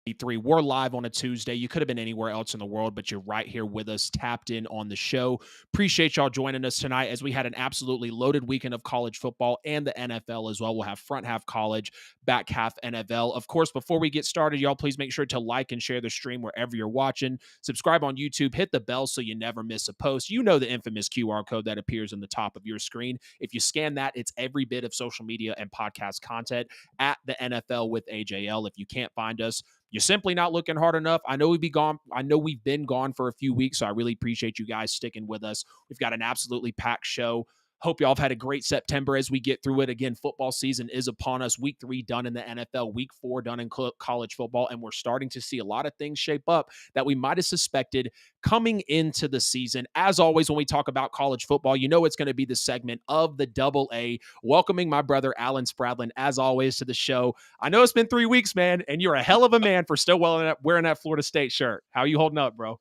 We're live on a Tuesday. You could have been anywhere else in the world, but you're right here with us, tapped in on the show. Appreciate y'all joining us tonight as we had an absolutely loaded weekend of college football and the NFL as well. We'll have front half college, back half NFL. Of course, before we get started, y'all please make sure to like and share the stream wherever you're watching. Subscribe on YouTube, hit the bell so you never miss a post. You know the infamous QR code that appears on the top of your screen. If you scan that, it's every bit of social media and podcast content at the NFL with AJL. If you can't find us, you're simply not looking hard enough. I know we've been gone for a few weeks, so I really appreciate you guys sticking with us. We've got an absolutely packed show. Hope y'all have had a great September as we get through it. Again, football season is upon us. Week 3 done in the NFL, week 4 done in college football, and we're starting to see a lot of things shape up that we might have suspected coming into the season. As always, when we talk about college football, you know it's going to be the segment of the Double A. Welcoming my brother, Alan Spradlin, as always, to the show. I know it's been 3 weeks, man, and you're a hell of a man for still wearing that Florida State shirt. How are you holding up, bro?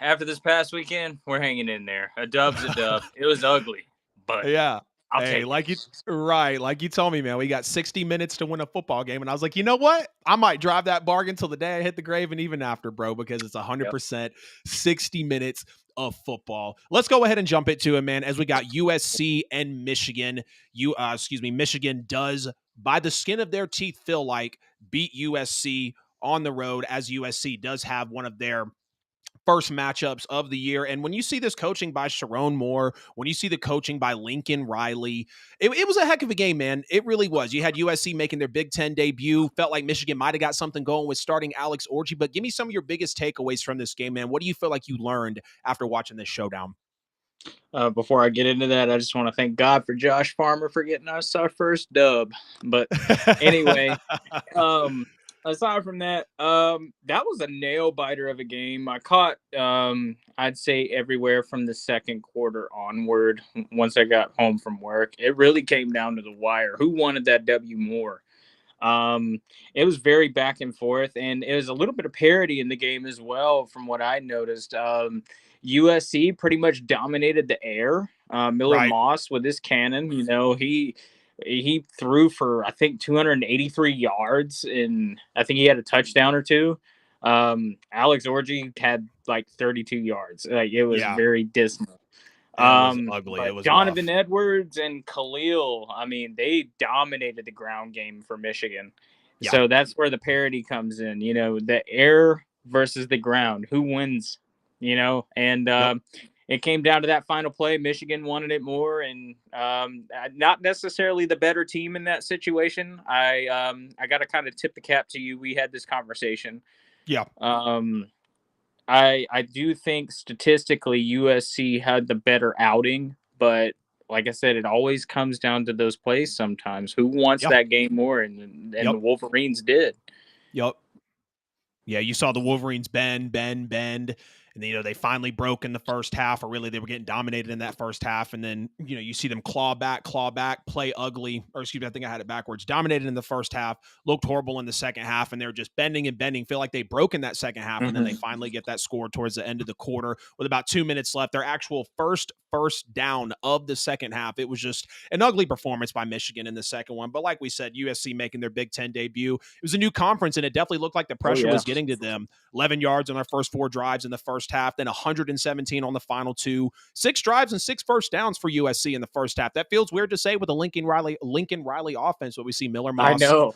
After this past weekend, we're hanging in there. A dub's a dub. It was ugly, but yeah. I'll Hey, take like it. like you told me, man, we got 60 minutes to win a football game. And I was like, you know what? I might drive that bargain till the day I hit the grave and even after, bro, because it's 100% 60 minutes of football. Let's go ahead and jump into it, man, as we got USC and Michigan. Michigan does, by the skin of their teeth, feel like beat USC on the road, as USC does have one of their first matchups of the year. And when you see this coaching by Sharon Moore, when you see the coaching by Lincoln Riley, it was a heck of a game, man. It really was. You had USC making their Big Ten debut. Felt like Michigan might have got something going with starting Alex Orji. But give me some of your biggest takeaways from this game, man. What do you feel like you learned after watching this showdown? Before I get into that, I just want to thank God for Josh Farmer for getting us our first dub. But anyway, aside from that, that was a nail biter of a game. I caught, I'd say everywhere from the second quarter onward. Once I got home from work, it really came down to the wire. Who wanted that W more? It was very back and forth, and it was a little bit of parity in the game as well, from what I noticed. USC pretty much dominated the air. Miller Right. Moss with his cannon, he threw for I think 283 yards, and I think he had a touchdown or two. Alex Orji had like 32 yards. Like it was very dismal. It was ugly. It But was Donovan rough. Edwards and Khalil, I mean, they dominated the ground game for Michigan. Yeah. So that's where the parity comes in, the air versus the ground. Who wins, And it came down to that final play. Michigan wanted it more, and not necessarily the better team in that situation. I got to kind of tip the cap to you. We had this conversation. Yeah. I do think statistically USC had the better outing, but like I said, it always comes down to those plays sometimes. Who wants that game more? And the Wolverines did. Yep. Yeah, you saw the Wolverines bend. And then, they finally broke in the first half, or really they were getting dominated in that first half. And then, you see them claw back, play ugly, or excuse me, I think I had it backwards. Dominated in the first half, looked horrible in the second half, and they're just bending and bending. Feel like they broke in that second half, and then they finally get that score towards the end of the quarter with about 2 minutes left. Their actual first down of the second half. It was just an ugly performance by Michigan in the second one. But like we said, USC making their Big Ten debut. It was a new conference, and it definitely looked like the pressure was getting to them. 11 yards on their first 4 drives in the first half, then 117 on the final 2. 6 drives and 6 first downs for USC in the first half. That feels weird to say with a Lincoln Riley offense, but we see Miller Moss I know.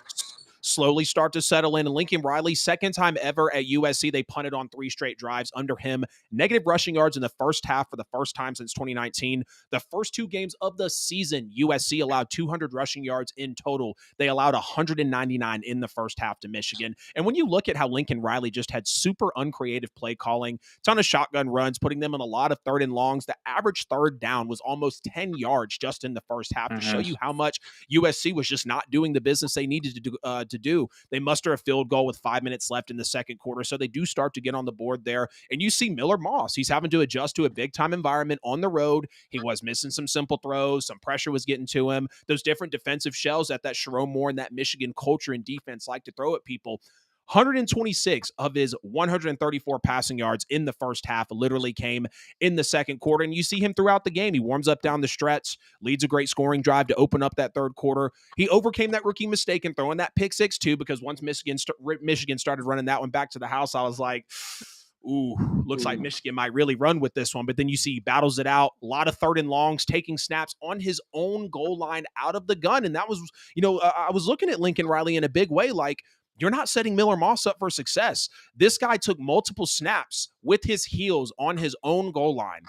slowly start to settle in. And Lincoln Riley, second time ever at USC, they punted on 3 straight drives under him. Negative rushing yards in the first half for the first time since 2019. The first 2 games of the season, USC allowed 200 rushing yards in total. They allowed 199 in the first half to Michigan. And when you look at how Lincoln Riley just had super uncreative play calling, ton of shotgun runs, putting them in a lot of third and longs, the average third down was almost 10 yards just in the first half to show you how much USC was just not doing the business they needed to do. They muster a field goal with 5 minutes left in the second quarter, so they do start to get on the board there. And you see Miller Moss. He's having to adjust to a big-time environment on the road. He was missing some simple throws. Some pressure was getting to him. Those different defensive shells that Sharon Moore and that Michigan culture and defense like to throw at people. 126 of his 134 passing yards in the first half literally came in the second quarter. And you see him throughout the game. He warms up down the stretch, leads a great scoring drive to open up that third quarter. He overcame that rookie mistake in throwing that pick six too, because once Michigan started running that one back to the house, I was like, ooh, looks like Michigan might really run with this one. But then you see he battles it out, a lot of third and longs, taking snaps on his own goal line out of the gun. And that was, I was looking at Lincoln Riley in a big way, like, you're not setting Miller Moss up for success. This guy took multiple snaps with his heels on his own goal line.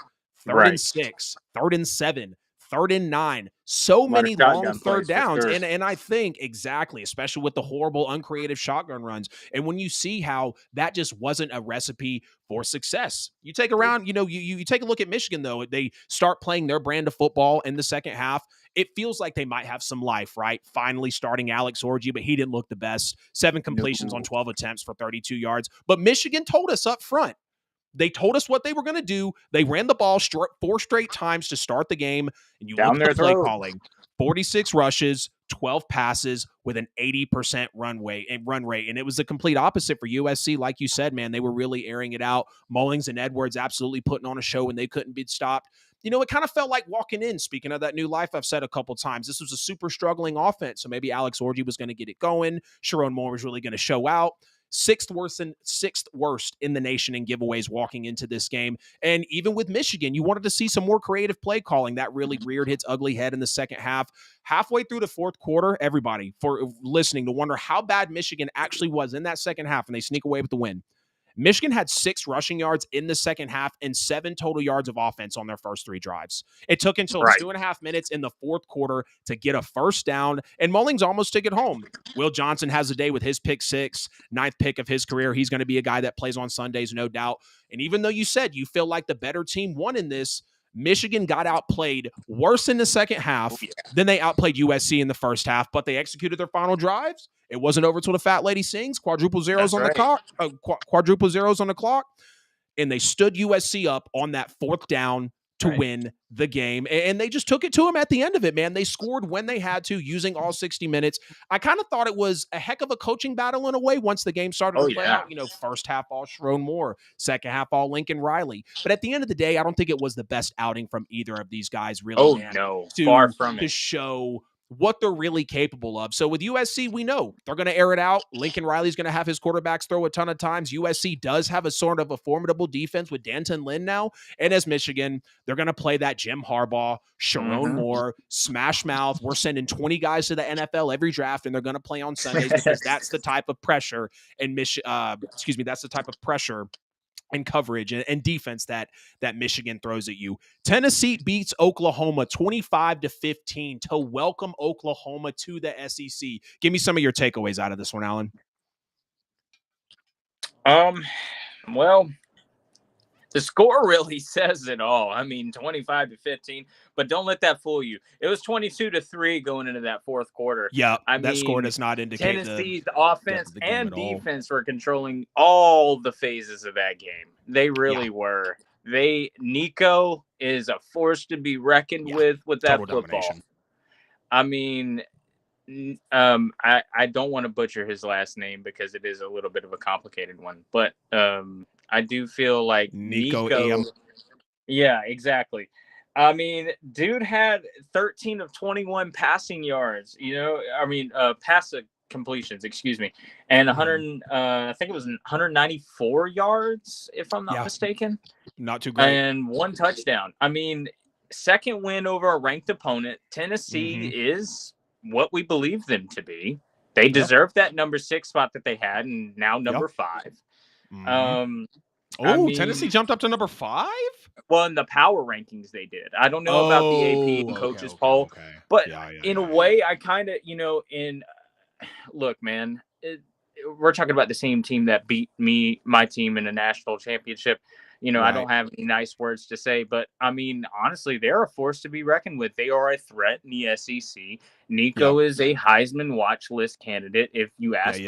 Third and 6, third and 7, third and 9. So many long third downs. Sure. And I think exactly, especially with the horrible, uncreative shotgun runs. And when you see how that just wasn't a recipe for success. You take around, you take a look at Michigan, though. They start playing their brand of football in the second half. It feels like they might have some life, right? Finally starting Alex Orji, but he didn't look the best. 7 completions on 12 attempts for 32 yards. But Michigan told us up front. They told us what they were going to do. They ran the ball 4 straight times to start the game. And you look at the play calling. 46 rushes, 12 passes with an 80% run rate. And it was the complete opposite for USC. Like you said, man, they were really airing it out. Mullings and Edwards absolutely putting on a show when they couldn't be stopped. It kind of felt like walking in. Speaking of that new life, I've said a couple times, this was a super struggling offense. So maybe Alex Orji was going to get it going. Sharon Moore was really going to show out. Sixth worst in the nation in giveaways walking into this game. And even with Michigan, you wanted to see some more creative play calling. That really reared its ugly head in the second half. Halfway through the fourth quarter, everybody, for listening, to wonder how bad Michigan actually was in that second half, and they sneak away with the win. Michigan had 6 rushing yards in the second half and 7 total yards of offense on their first 3 drives. It took until 2.5 minutes in the fourth quarter to get a first down, and Mullings almost took it home. Will Johnson has a day with his pick 6, 9th pick of his career. He's going to be a guy that plays on Sundays, no doubt. And even though you said you feel like the better team won in this, Michigan got outplayed worse in the second half than they outplayed USC in the first half, but they executed their final drives. It wasn't over till the fat lady sings. Quadruple zeros on the clock. And they stood USC up on that fourth down to win the game. And they just took it to them at the end of it, man. They scored when they had to, using all 60 minutes. I kind of thought it was a heck of a coaching battle in a way once the game started to play out. First half all Sharon Moore, second half all Lincoln Riley. But at the end of the day, I don't think it was the best outing from either of these guys, really. Far from it. To show what they're really capable of. So with USC, we know they're going to air it out. Lincoln Riley's going to have his quarterbacks throw a ton of times. USC does have a sort of a formidable defense with Danton Lynn now. And as Michigan, they're going to play that Jim Harbaugh, Sharon Moore, smash mouth. We're sending 20 guys to the NFL every draft, and they're going to play on Sundays because that's the type of pressure and that's the type of pressure and coverage and defense that Michigan throws at you. Tennessee beats Oklahoma 25-15 to welcome Oklahoma to the SEC. Give me some of your takeaways out of this one, Alan. Well, the score really says it all. I mean, 25-15, but don't let that fool you. It was 22-3 going into that fourth quarter. Yeah, that score does not indicate Tennessee's offense and defense were controlling all the phases of that game. They really were. Nico is a force to be reckoned with that football. Domination. I mean, I don't want to butcher his last name because it is a little bit of a complicated one, but I do feel like Nico. Yeah, exactly. I mean, dude had 13 of 21 passing yards, pass completions, excuse me, and 100, I think it was 194 yards, if I'm not mistaken. Not too great. And 1 touchdown. I mean, second win over a ranked opponent. Tennessee is what we believe them to be. They deserve that number 6 spot that they had, and now number 5. Tennessee jumped up to number 5? Well, in the power rankings they did. I don't know about the AP and coaches poll, but in a way, I kind of, look, man, we're talking about the same team that beat my team in a national championship. I don't have any nice words to say, but I mean, honestly, they're a force to be reckoned with. They are a threat in the SEC. Nico is a Heisman watch list candidate, if you ask me.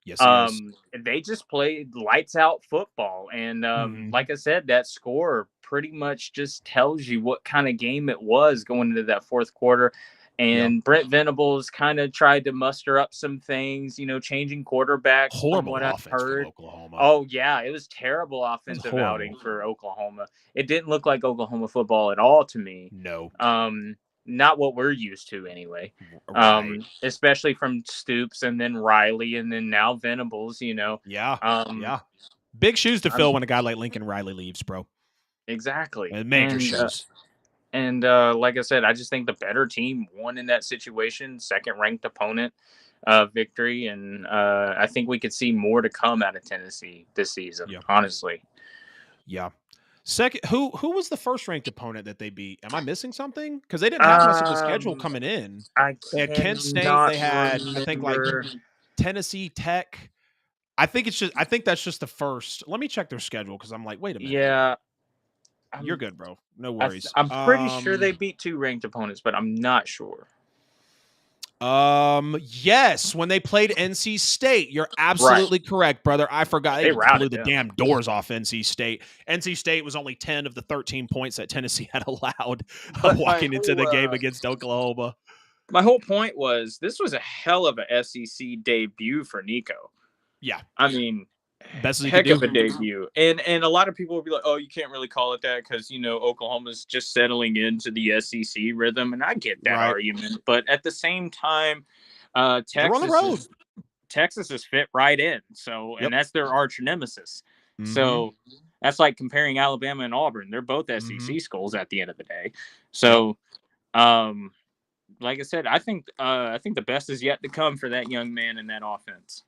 Yes, he is. They just played lights out football. And like I said, that score pretty much just tells you what kind of game it was going into that fourth quarter. And Brent Venables kind of tried to muster up some things, changing quarterbacks from Horrible what I've offense from heard. Oklahoma. Oh, yeah, it was terrible offensive outing for Oklahoma. It didn't look like Oklahoma football at all to me. No. Not what we're used to anyway. Right. Especially from Stoops and then Riley and then now Venables, Yeah. Big shoes to fill when a guy like Lincoln Riley leaves, bro. Exactly. Major shoes. And like I said, I just think the better team won in that situation, second-ranked opponent victory, and I think we could see more to come out of Tennessee this season, honestly. Yeah. Second, who was the first-ranked opponent that they beat? Am I missing something? Because they didn't have much of a schedule coming in. They had Kent State. They had, I think, like Tennessee Tech. I think that's just the first. Let me check their schedule because I'm like, wait a minute. Yeah. You're good, bro. No worries. I'm pretty sure they beat two ranked opponents, but I'm not sure. Yes, when they played NC State. You're absolutely correct, brother. I forgot. They blew the damn doors off NC State. NC State was only 10 of the 13 points that Tennessee had allowed walking into the game against Oklahoma. My whole point was this was a hell of a SEC debut for Nico. Yeah. I mean, best heck of a debut. And a lot of people will be like, oh, you can't really call it that because, Oklahoma's just settling into the SEC rhythm. And I get that argument. But at the same time, Texas is fit right in. So, and that's their arch nemesis. Mm-hmm. So that's like comparing Alabama and Auburn. They're both SEC schools at the end of the day. So, like I said, I think the best is yet to come for that young man in that offense.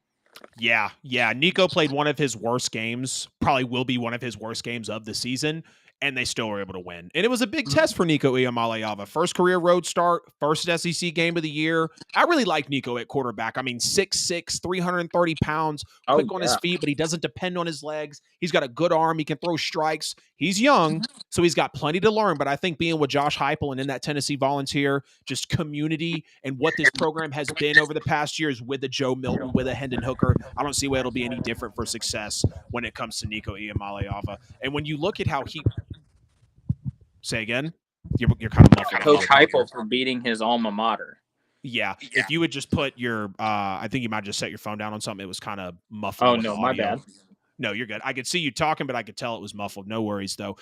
Yeah. Nico played one of his worst games, probably will be one of his worst games of the season, and they still were able to win. And it was a big test for Nico Iamaleava. First career road start, first SEC game of the year. I really like Nico at quarterback. I mean, 6'6", 330 pounds, quick on his feet, but he doesn't depend on his legs. He's got a good arm. He can throw strikes. He's young, so he's got plenty to learn. But I think being with Josh Heupel and in that Tennessee Volunteer, just community and what this program has been over the past years with a Joe Milton, with a Hendon Hooker, I don't see why it'll be any different for success when it comes to Nico Iamaleava. And when you look at how he... Say again? You're kind of muffled. Coach Heupel for beating his alma mater. Yeah. If you would just put your I think you might just set your phone down on something. It was kind of muffled. Oh, no, my bad. No, you're good. I could see you talking, but I could tell it was muffled. No worries, though.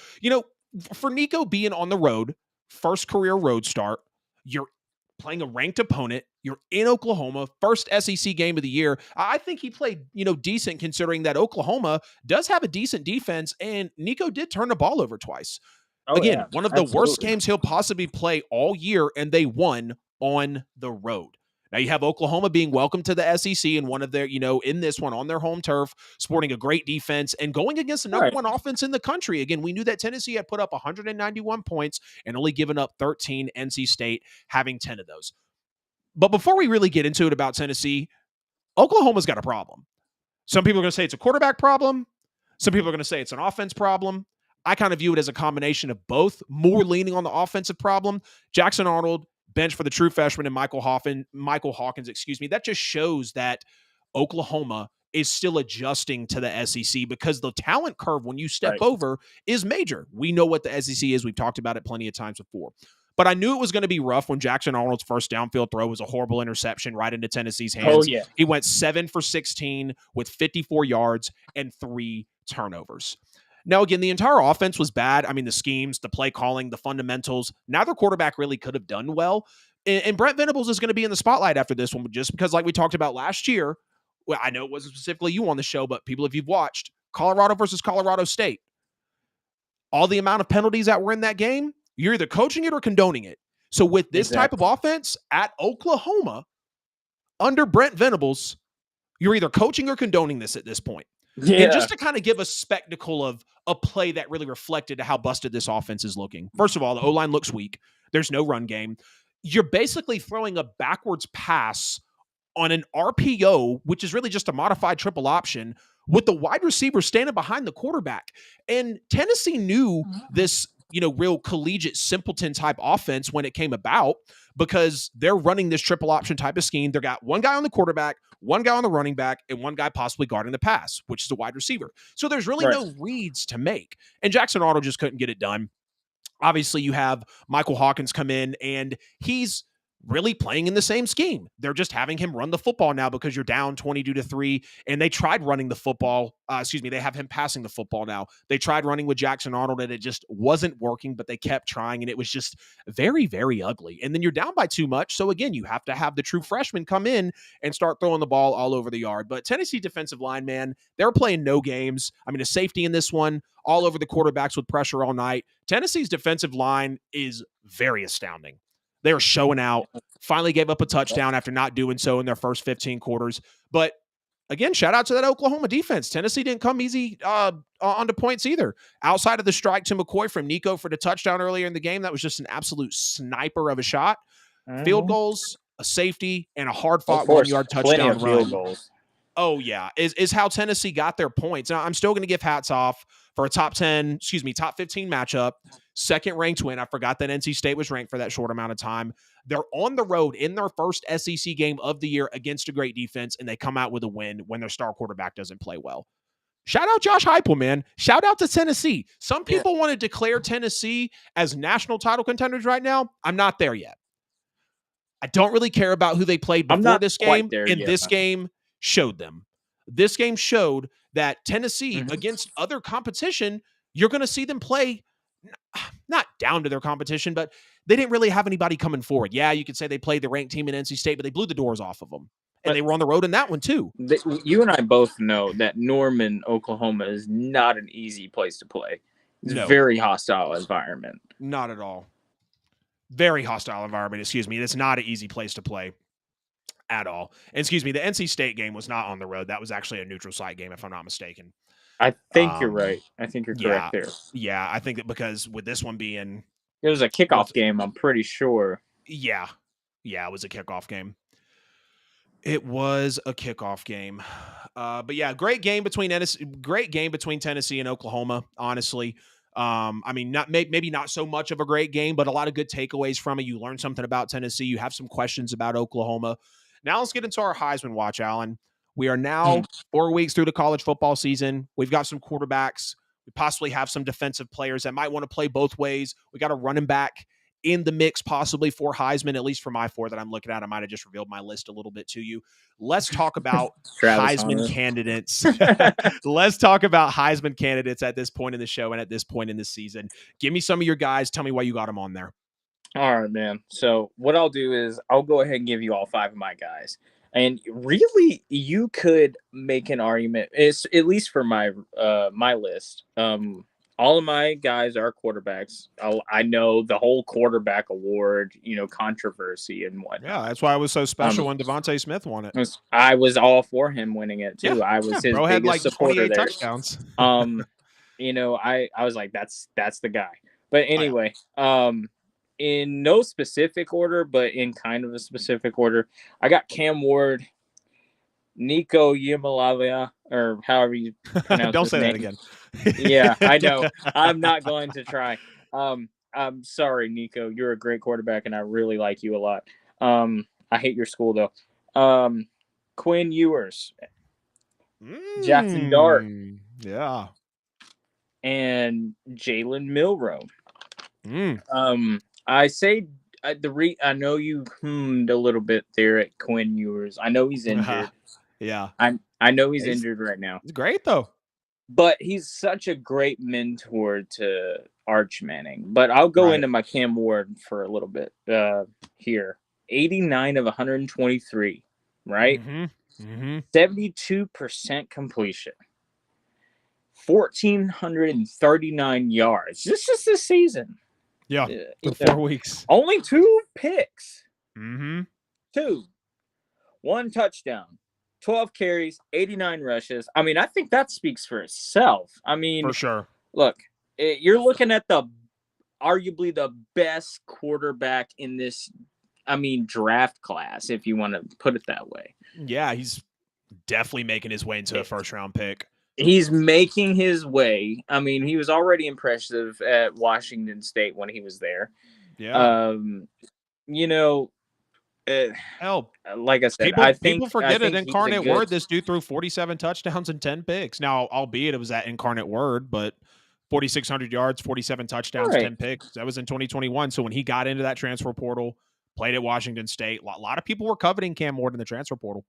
For Nico being on the road, first career road start, you're playing a ranked opponent. You're in Oklahoma, first SEC game of the year. I think he played, decent considering that Oklahoma does have a decent defense, and Nico did turn the ball over twice. Again, one of the worst games he'll possibly play all year, and they won on the road. Now you have Oklahoma being welcomed to the SEC in one of their, in this one on their home turf, sporting a great defense and going against the number one offense in the country. Again, we knew that Tennessee had put up 191 points and only given up 13, NC State having 10 of those. But before we really get into it about Tennessee, Oklahoma's got a problem. Some people are going to say it's a quarterback problem. Some people are going to say it's an offense problem. I kind of view it as a combination of both, more leaning on the offensive problem. Jackson Arnold, bench for the true freshman, and Michael Hawkins, that just shows that Oklahoma is still adjusting to the SEC because the talent curve when you step over is major. We know what the SEC is. We've talked about it plenty of times before. But I knew it was going to be rough when Jackson Arnold's first downfield throw was a horrible interception right into Tennessee's hands. Oh, yeah. He went 7 for 16 with 54 yards and 3 turnovers. Now, again, the entire offense was bad. I mean, the schemes, the play calling, the fundamentals, neither quarterback really could have done well. And Brent Venables is going to be in the spotlight after this one, just because like we talked about last year, well, I know it wasn't specifically you on the show, but people, if you've watched, Colorado versus Colorado State, all the amount of penalties that were in that game, you're either coaching it or condoning it. So with this type of offense at Oklahoma, under Brent Venables, you're either coaching or condoning this at this point. Yeah. And just to kind of give a spectacle of a play that really reflected how busted this offense is looking. First of all, the O-line looks weak. There's no run game. You're basically throwing a backwards pass on an RPO, which is really just a modified triple option, with the wide receiver standing behind the quarterback. And Tennessee knew this, real collegiate simpleton type offense when it came about because they're running this triple option type of scheme. They got one guy on the quarterback, one guy on the running back, and one guy possibly guarding the pass, which is a wide receiver. So there's really no reads to make. And Jackson Arnold just couldn't get it done. Obviously, you have Michael Hawkins come in, and he's really playing in the same scheme. They're just having him run the football now because you're down 22-3. And they tried running the football. They have him passing the football now. They tried running with Jackson Arnold and it just wasn't working, but they kept trying and it was just very, very ugly. And then you're down by too much. So again, you have to have the true freshman come in and start throwing the ball all over the yard. But Tennessee defensive line, man, they're playing no games. I mean, a safety in this one, all over the quarterbacks with pressure all night. Tennessee's defensive line is very astounding. They are showing out. Finally gave up a touchdown after not doing so in their first 15 quarters. But again, shout out to that Oklahoma defense. Tennessee didn't come easy onto points either. Outside of the strike to McCoy from Nico for the touchdown earlier in the game, that was just an absolute sniper of a shot. Field goals, a safety, and a hard-fought 1-yard touchdown run. Goals. Oh, yeah, is how Tennessee got their points. Now, I'm still going to give hats off for a top 15 matchup. Second-ranked win. I forgot that NC State was ranked for that short amount of time. They're on the road in their first SEC game of the year against a great defense, and they come out with a win when their star quarterback doesn't play well. Shout out Josh Heupel, man. Shout out to Tennessee. Some people want to declare Tennessee as national title contenders right now. I'm not there yet. I don't really care about who they played before this game, and this game showed them. This game showed that Tennessee, against other competition, you're going to see them play not down to their competition, but they didn't really have anybody coming forward. Yeah, you could say they played the ranked team in NC State, but they blew the doors off of them. And they were on the road in that one, too. You and I both know that Norman, Oklahoma is not an easy place to play. It's a very hostile environment. Not at all. Very hostile environment, It's not an easy place to play at all. And the NC State game was not on the road. That was actually a neutral site game, if I'm not mistaken. I think you're right. I think you're correct there. Yeah, I think that because with this one being... It was a kickoff game, I'm pretty sure. Yeah. Yeah, it was a kickoff game. It was a kickoff game. But yeah, great game between Tennessee and Oklahoma, honestly. Maybe not so much of a great game, but a lot of good takeaways from it. You learn something about Tennessee. You have some questions about Oklahoma. Now let's get into our Heisman watch, Alan. We are now 4 weeks through the college football season. We've got some quarterbacks. We possibly have some defensive players that might want to play both ways. We got a running back in the mix possibly for Heisman, at least for my 4 that I'm looking at. I might have just revealed my list a little bit to you. Let's talk about Heisman candidates. Let's talk about Heisman candidates at this point in the show and at this point in the season. Give me some of your guys. Tell me why you got them on there. All right, man. So what I'll do is I'll go ahead and give you all 5 of my guys. And really, you could make an argument, it's, at least for my my list. All of my guys are quarterbacks. I know the whole quarterback award, controversy and whatnot. Yeah, that's why it was so special when Devontae Smith won it. I was all for him winning it too. Yeah, I was his biggest supporter there. Touchdowns. I was like, that's the guy. But anyway, in no specific order, but in kind of a specific order, I got Cam Ward, Nico Yimalaya, or however you pronounce Don't his say name. That again. Yeah, I know. I'm not going to try. I'm sorry, Nico. You're a great quarterback, and I really like you a lot. I hate your school, though. Quinn Ewers, Jackson Dart. Yeah. And Jalen Milroe. I say I know you hummed a little bit there at Quinn Ewers. I know he's injured. Yeah. I know he's injured right now. He's great, though. But he's such a great mentor to Arch Manning. But I'll go into my Cam Ward for a little bit here. 89 of 123, right? 72% completion. 1,439 yards. This is this season. Yeah, for 4 weeks. Only 2 picks. 2. 1 touchdown. 12 carries, 89 rushes. I mean, I think that speaks for itself. I mean, for sure. Look, you're looking at arguably the best quarterback in this, draft class, if you want to put it that way. Yeah, he's definitely making his way into a first-round pick. He's making his way. I mean, he was already impressive at Washington State when he was there. Yeah. Like I said, people forget it. Incarnate Word, this dude threw 47 touchdowns and 10 picks. Now, albeit it was at Incarnate Word, but 4,600 yards, 47 touchdowns, 10 picks. That was in 2021. So when he got into that transfer portal, Played at Washington State. A lot of people were coveting Cam Ward in the transfer portal.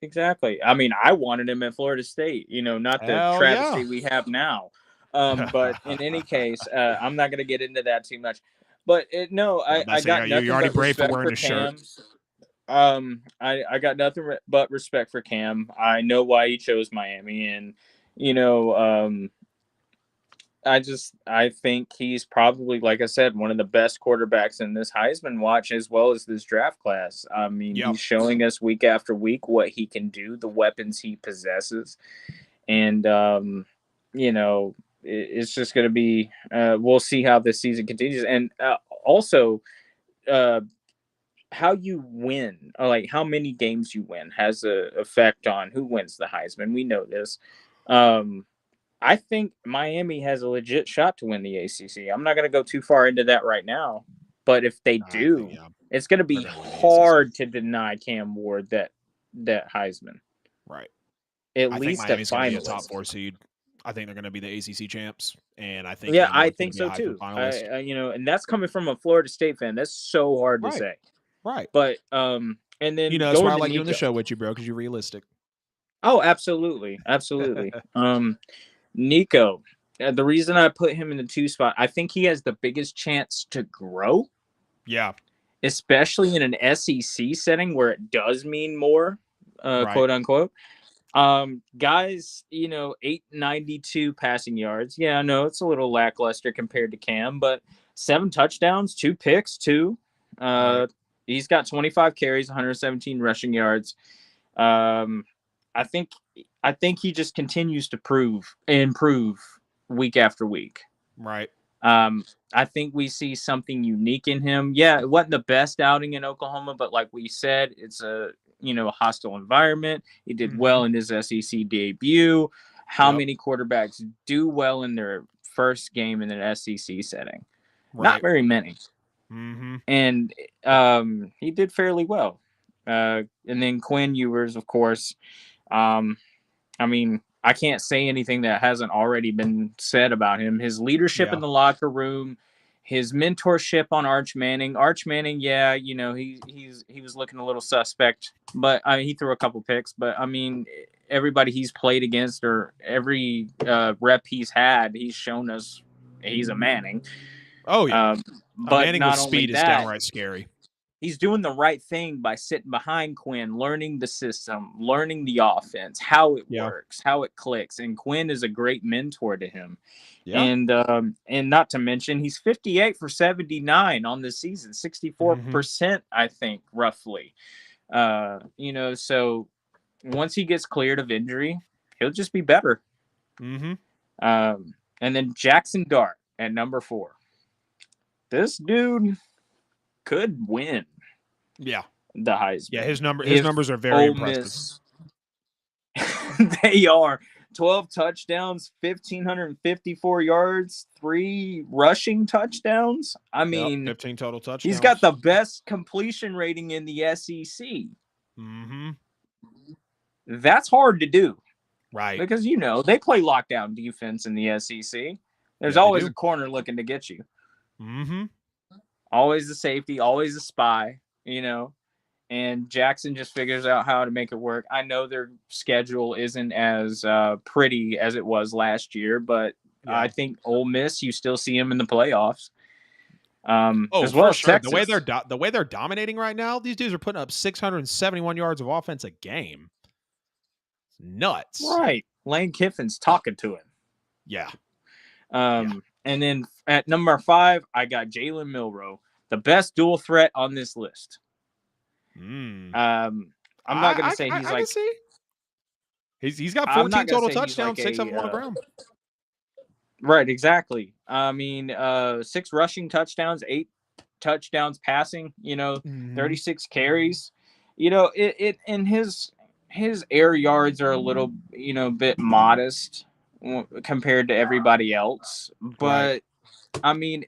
Exactly. I mean, I wanted him at Florida State, not the Hell yeah. travesty we have now. But in any case, I'm not going to get into that too much. But no, I got You're nothing already but brave for respect wearing for a shirt. Cam. I got nothing but respect for Cam. I know why he chose Miami, and I think he's probably, like I said, one of the best quarterbacks in this Heisman watch as well as this draft class. I mean, Yep. he's showing us week after week what he can do, the weapons he possesses. And, it's just going to be, we'll see how this season continues. And also, how you win, or like how many games you win, has an effect on who wins the Heisman. We know this. I think Miami has a legit shot to win the ACC. I'm not going to go too far into that right now, but if they do, it's going to be hard to deny Cam Ward that Heisman. Right. At I least think Miami's going to be a top finalist. 4 seed. I think they're going to be the ACC champs, and I think Yeah, Cam I Ward's think so gonna be a too. finalist. And that's coming from a Florida State fan. That's so hard to say. Right. But and then that's why I like doing the show with you, bro, because you're realistic. Oh, absolutely, absolutely. Nico, the reason I put him in the 2 spot, I think he has the biggest chance to grow. Yeah. Especially in an SEC setting where it does mean more, quote unquote. Guys, 892 passing yards. Yeah, I know it's a little lackluster compared to Cam, but 7 touchdowns, 2 picks, 2. He's got 25 carries, 117 rushing yards. I think he just continues to improve week after week. Right. I think we see something unique in him. Yeah, it wasn't the best outing in Oklahoma, but like we said, it's a hostile environment. He did well in his SEC debut. How many quarterbacks do well in their first game in an SEC setting? Right. Not very many. And he did fairly well. And then Quinn Ewers, of course. I mean, I can't say anything that hasn't already been said about him. His leadership in the locker room, his mentorship on Arch Manning. Arch Manning, yeah, he was looking a little suspect, but he threw a couple picks. But I mean, everybody he's played against or every rep he's had, he's shown us he's a Manning. Oh yeah, but Manning with speed is downright scary. He's doing the right thing by sitting behind Quinn, learning the system, learning the offense, how it works, how it clicks. And Quinn is a great mentor to him. Yeah. And not to mention, he's 58 for 79 on this season, 64%, I think, roughly. So once he gets cleared of injury, he'll just be better. And then Jackson Dart at number 4. This dude could win. Yeah. The Heisman. Yeah, his numbers are very impressive. They are. 12 touchdowns, 1,554 yards, 3 rushing touchdowns. I mean, 15 total touchdowns. He's got the best completion rating in the SEC. That's hard to do. Right. Because, they play lockdown defense in the SEC. There's always a corner looking to get you. Always a safety, always a spy, and Jackson just figures out how to make it work. I know their schedule isn't as pretty as it was last year, but I think Ole Miss, you still see them in the playoffs. As well as Texas. The way they're dominating right now, these dudes are putting up 671 yards of offense a game. It's nuts. Right. Lane Kiffin's talking to him. Yeah. And then at number 5, I got Jalen Milroe, the best dual threat on this list. I'm not going to say he's like. He's got 14 total touchdowns, 6 of them on the ground. Right, exactly. I mean, 6 rushing touchdowns, 8 touchdowns passing. 36 carries. And his air yards are a little, bit modest compared to everybody else. But, I mean,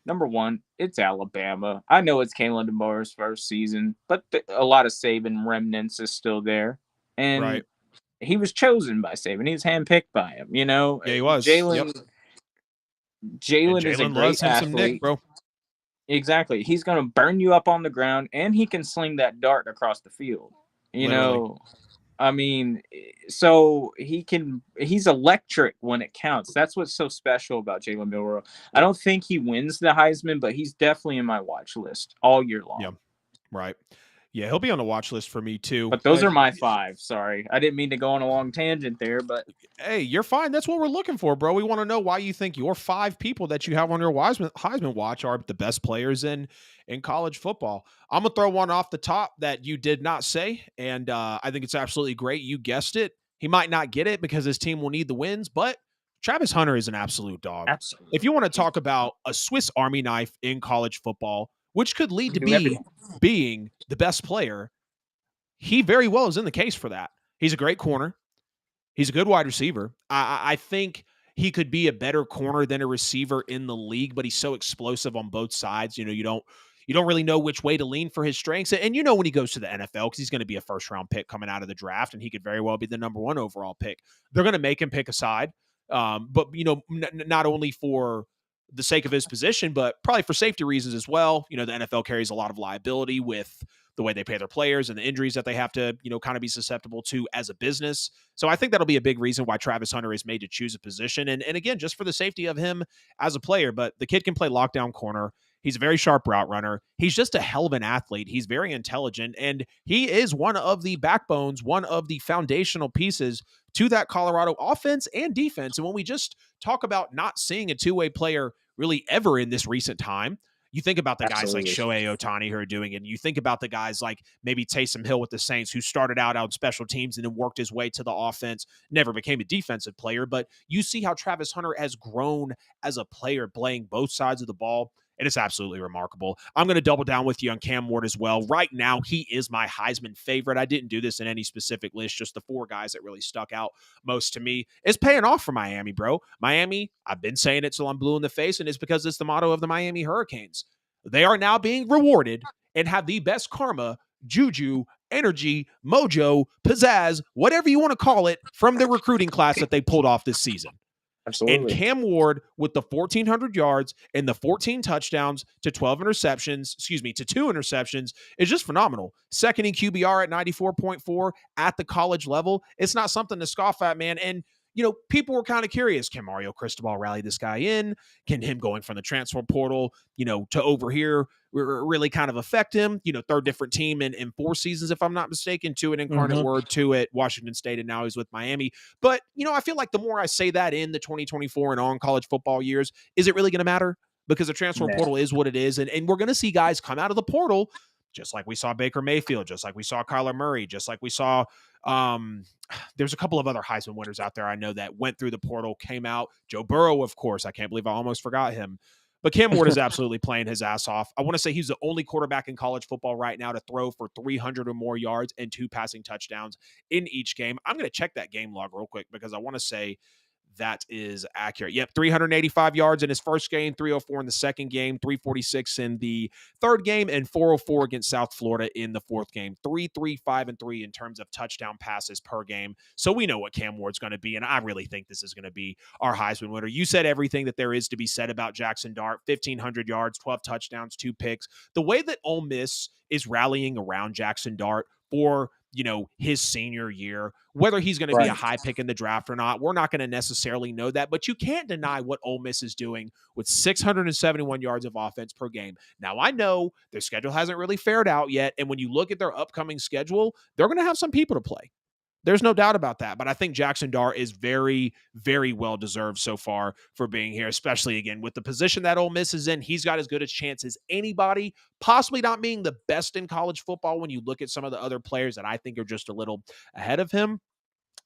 number one, it's Alabama. I know it's Kalen DeMoor's first season, but a lot of Saban remnants is still there. And he was chosen by Saban. He was handpicked by him, Yeah, he was. Jalen is a great athlete. Nick, bro. Exactly. He's going to burn you up on the ground, and he can sling that dart across the field. You Literally. know, I mean, so he's electric when it counts. That's what's so special about Jalen Milroe. I don't think he wins the Heisman, but he's definitely in my watch list all year long. Yeah. Right. Yeah, he'll be on the watch list for me too. But those are my 5. Sorry. I didn't mean to go on a long tangent there, but Hey, you're fine. That's what we're looking for, bro. We want to know why you think your 5 people that you have on your Heisman watch are the best players in college football. I'm gonna throw one off the top that you did not say, and I think it's absolutely great. You guessed it. He might not get it because his team will need the wins, but Travis Hunter is an absolute dog. If you absolutely. want to talk about a Swiss Army knife in college football, which could lead to Do everything. being the best player, he very well is in the case for that. He's a great corner. He's a good wide receiver. I think he could be a better corner than a receiver in the league, but he's so explosive on both sides. You don't really know which way to lean for his strengths. And when he goes to the NFL, because he's going to be a first round pick coming out of the draft, and he could very well be the number 1 overall pick. They're going to make him pick a side, but not only for the sake of his position, but probably for safety reasons as well. The NFL carries a lot of liability with the way they pay their players and the injuries that they have to, kind of be susceptible to as a business. So I think that'll be a big reason why Travis Hunter is made to choose a position. And again, just for the safety of him as a player, but the kid can play lockdown corner. He's a very sharp route runner. He's just a hell of an athlete. He's very intelligent, and he is one of the backbones, one of the foundational pieces to that Colorado offense and defense. And when we just talk about not seeing a two-way player really ever in this recent time, you think about the guys like Absolutely. Shohei Ohtani who are doing it. And you think about the guys like maybe Taysom Hill with the Saints, who started out on special teams and then worked his way to the offense, never became a defensive player. But you see how Travis Hunter has grown as a player, playing both sides of the ball. And it's absolutely remarkable. I'm going to double down with you on Cam Ward as well. Right now, he is my Heisman favorite. I didn't do this in any specific list, just the 4 guys that really stuck out most to me. It's paying off for Miami, bro. Miami, I've been saying it till I'm blue in the face, and it's because it's the motto of the Miami Hurricanes. They are now being rewarded and have the best karma, juju, energy, mojo, pizzazz, whatever you want to call it, from the recruiting class that they pulled off this season. And Absolutely. Cam Ward with the 1,400 yards and the 14 touchdowns to 2 interceptions is just phenomenal. Second in QBR at 94.4 at the college level. It's not something to scoff at, man. And people were kind of curious. Can Mario Cristobal rally this guy in? Can him going from the transfer portal, to over here really kind of affect him? Third different team in 4 seasons, if I'm not mistaken, 2 at Incarnate Word, 2 at Washington State, and now he's with Miami. But, I feel like the more I say that in the 2024 and on college football years, is it really going to matter? Because the transfer portal is what it is. And we're going to see guys come out of the portal, just like we saw Baker Mayfield, just like we saw Kyler Murray, just like we saw there's a couple of other Heisman winners out there I know that went through the portal, came out. Joe Burrow, of course. I can't believe I almost forgot him. But Cam Ward is absolutely playing his ass off. I want to say he's the only quarterback in college football right now to throw for 300 or more yards and 2 passing touchdowns in each game. I'm going to check that game log real quick because I want to say that is accurate. Yep, 385 yards in his first game, 304 in the second game, 346 in the third game, and 404 against South Florida in the fourth game. 3-3-5-3 in terms of touchdown passes per game. So we know what Cam Ward's going to be, and I really think this is going to be our Heisman winner. You said everything that there is to be said about Jackson Dart. 1,500 yards, 12 touchdowns, 2 picks. The way that Ole Miss is rallying around Jackson Dart for his senior year, whether he's going to be a high pick in the draft or not, we're not going to necessarily know that, but you can't deny what Ole Miss is doing with 671 yards of offense per game. Now, I know their schedule hasn't really fared out yet, and when you look at their upcoming schedule, they're going to have some people to play. There's no doubt about that. But I think Jackson Dart is very, very well deserved so far for being here, especially, again, with the position that Ole Miss is in. He's got as good a chance as anybody, possibly not being the best in college football when you look at some of the other players that I think are just a little ahead of him.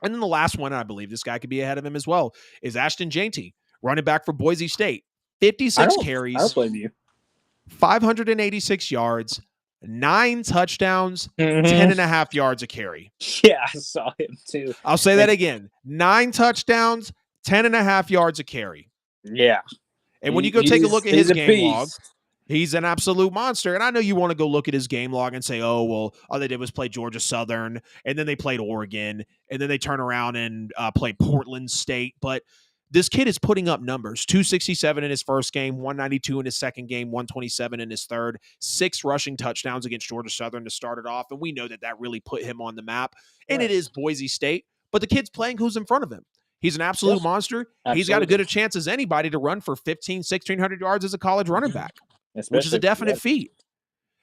And then the last one, and I believe this guy could be ahead of him as well, is Ashton Jeanty, running back for Boise State. 56 carries, I don't blame you. 586 yards, 9 touchdowns, 10 and a half yards a carry. Yeah, I saw him too. I'll say that again. 9 touchdowns, 10 and a half yards a carry. Yeah. And when you go take a look at his game log, he's an absolute monster. And I know you want to go look at his game log and say, oh, well, all they did was play Georgia Southern, and then they played Oregon, and then they turn around and play Portland State. But This kid is putting up numbers: 267 in his first game, 192 in his second game, 127 in his third, 6 rushing touchdowns against Georgia Southern to start it off. And we know that that really put him on the map. And Right. it is Boise State, but the kid's playing who's in front of him. He's an absolute monster. Absolutely. He's got as good a chance as anybody to run for 1,1600 yards as a college running back, which is a definite feat.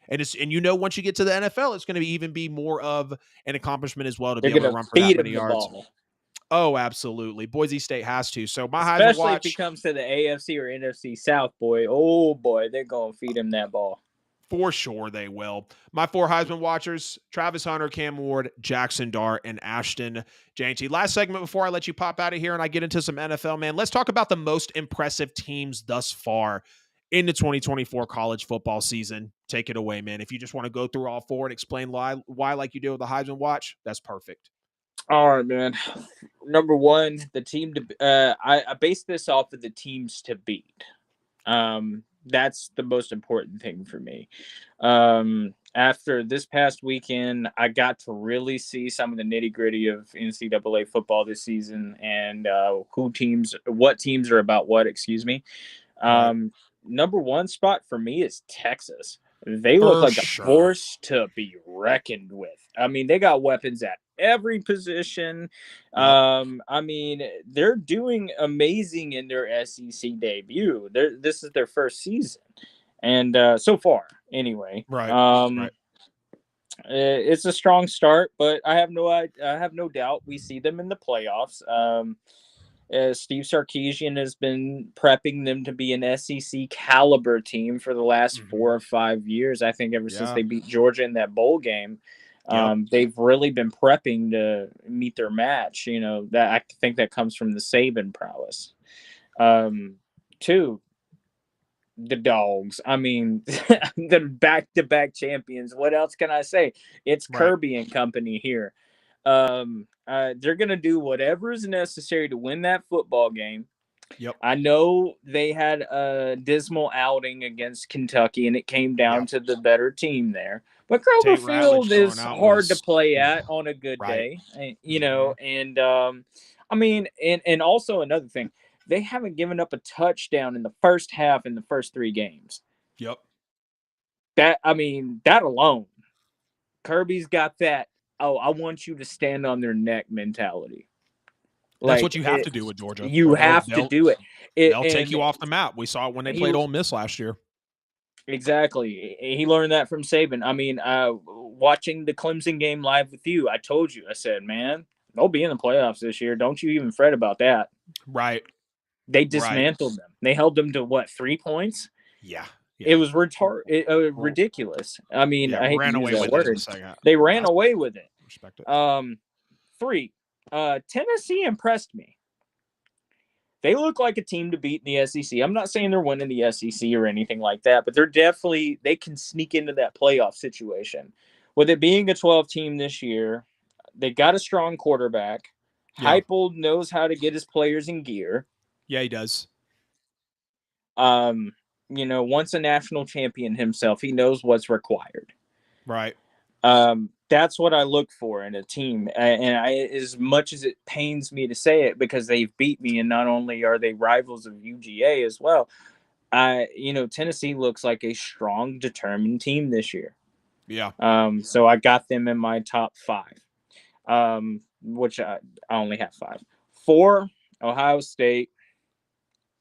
And you know, once you get to the NFL, it's going to even be more of an accomplishment as well to be able to run for that many yards. Oh, absolutely. Boise State has to. So my Heisman watch, if he comes to the AFC or NFC South, boy, oh boy, they're going to feed him that ball. For sure they will. My 4 Heisman watchers: Travis Hunter, Cam Ward, Jackson Dart, and Ashton Jeanty. Last segment before I let you pop out of here and I get into some NFL, man. Let's talk about the most impressive teams thus far in the 2024 college football season. Take it away, man. If you just want to go through all 4 and explain why like you did with the Heisman watch, that's perfect. All right, man. Number 1, the team to I based this off of the teams to beat. That's the most important thing for me. After this past weekend, I got to really see some of the nitty-gritty of NCAA football this season and what teams are about what, excuse me. Number 1 spot for me is Texas. They look like a force to be reckoned with. I mean, they got weapons at every position. I mean, they're doing amazing in their SEC debut. This is their first season, and so far, anyway. Right. It's a strong start, but I have no doubt we see them in the playoffs. Steve Sarkisian has been prepping them to be an SEC caliber team for the last 4 or 5 years. I think ever since they beat Georgia in that bowl game. They've really been prepping to meet their match. You know, that I think that comes from the Saban prowess. 2, the Dogs. I mean, the back-to-back champions. What else can I say? It's Kirby and company here. They're going to do whatever is necessary to win that football game. Yep. I know they had a dismal outing against Kentucky, and it came down to the better team there. But Kroger Field is hard to play at on a good day, you know. And I mean, and also another thing, they haven't given up a touchdown in the first half in the first 3 games. Yep. That alone, Kirby's got that. Oh, I want you to stand on their neck mentality. That's what you have to do with Georgia. You have to do it. They'll take you off the map. We saw it when they played Ole Miss last year. Exactly. He learned that from Saban. I mean, watching the Clemson game live with you, I told you, I said, man, they'll be in the playoffs this year. Don't you even fret about that. Right. They dismantled them. They held them to, what, 3 points? Yeah. It was ridiculous. I mean, I hate to use that word. They ran away with it. Respect it. 3, Tennessee impressed me. They look like a team to beat in the SEC. I'm not saying they're winning the SEC or anything like that, but they can sneak into that playoff situation. With it being a 12 team this year, they got a strong quarterback. Yeah. Heupel knows how to get his players in gear. Yeah, he does. You know, once a national champion himself, he knows what's required. Right. That's what I look for in a team. And as much as it pains me to say it, because they've beat me, and not only are they rivals of UGA as well, Tennessee looks like a strong, determined team this year. Yeah. So I got them in my top 5, which I only have 5. 4, Ohio State.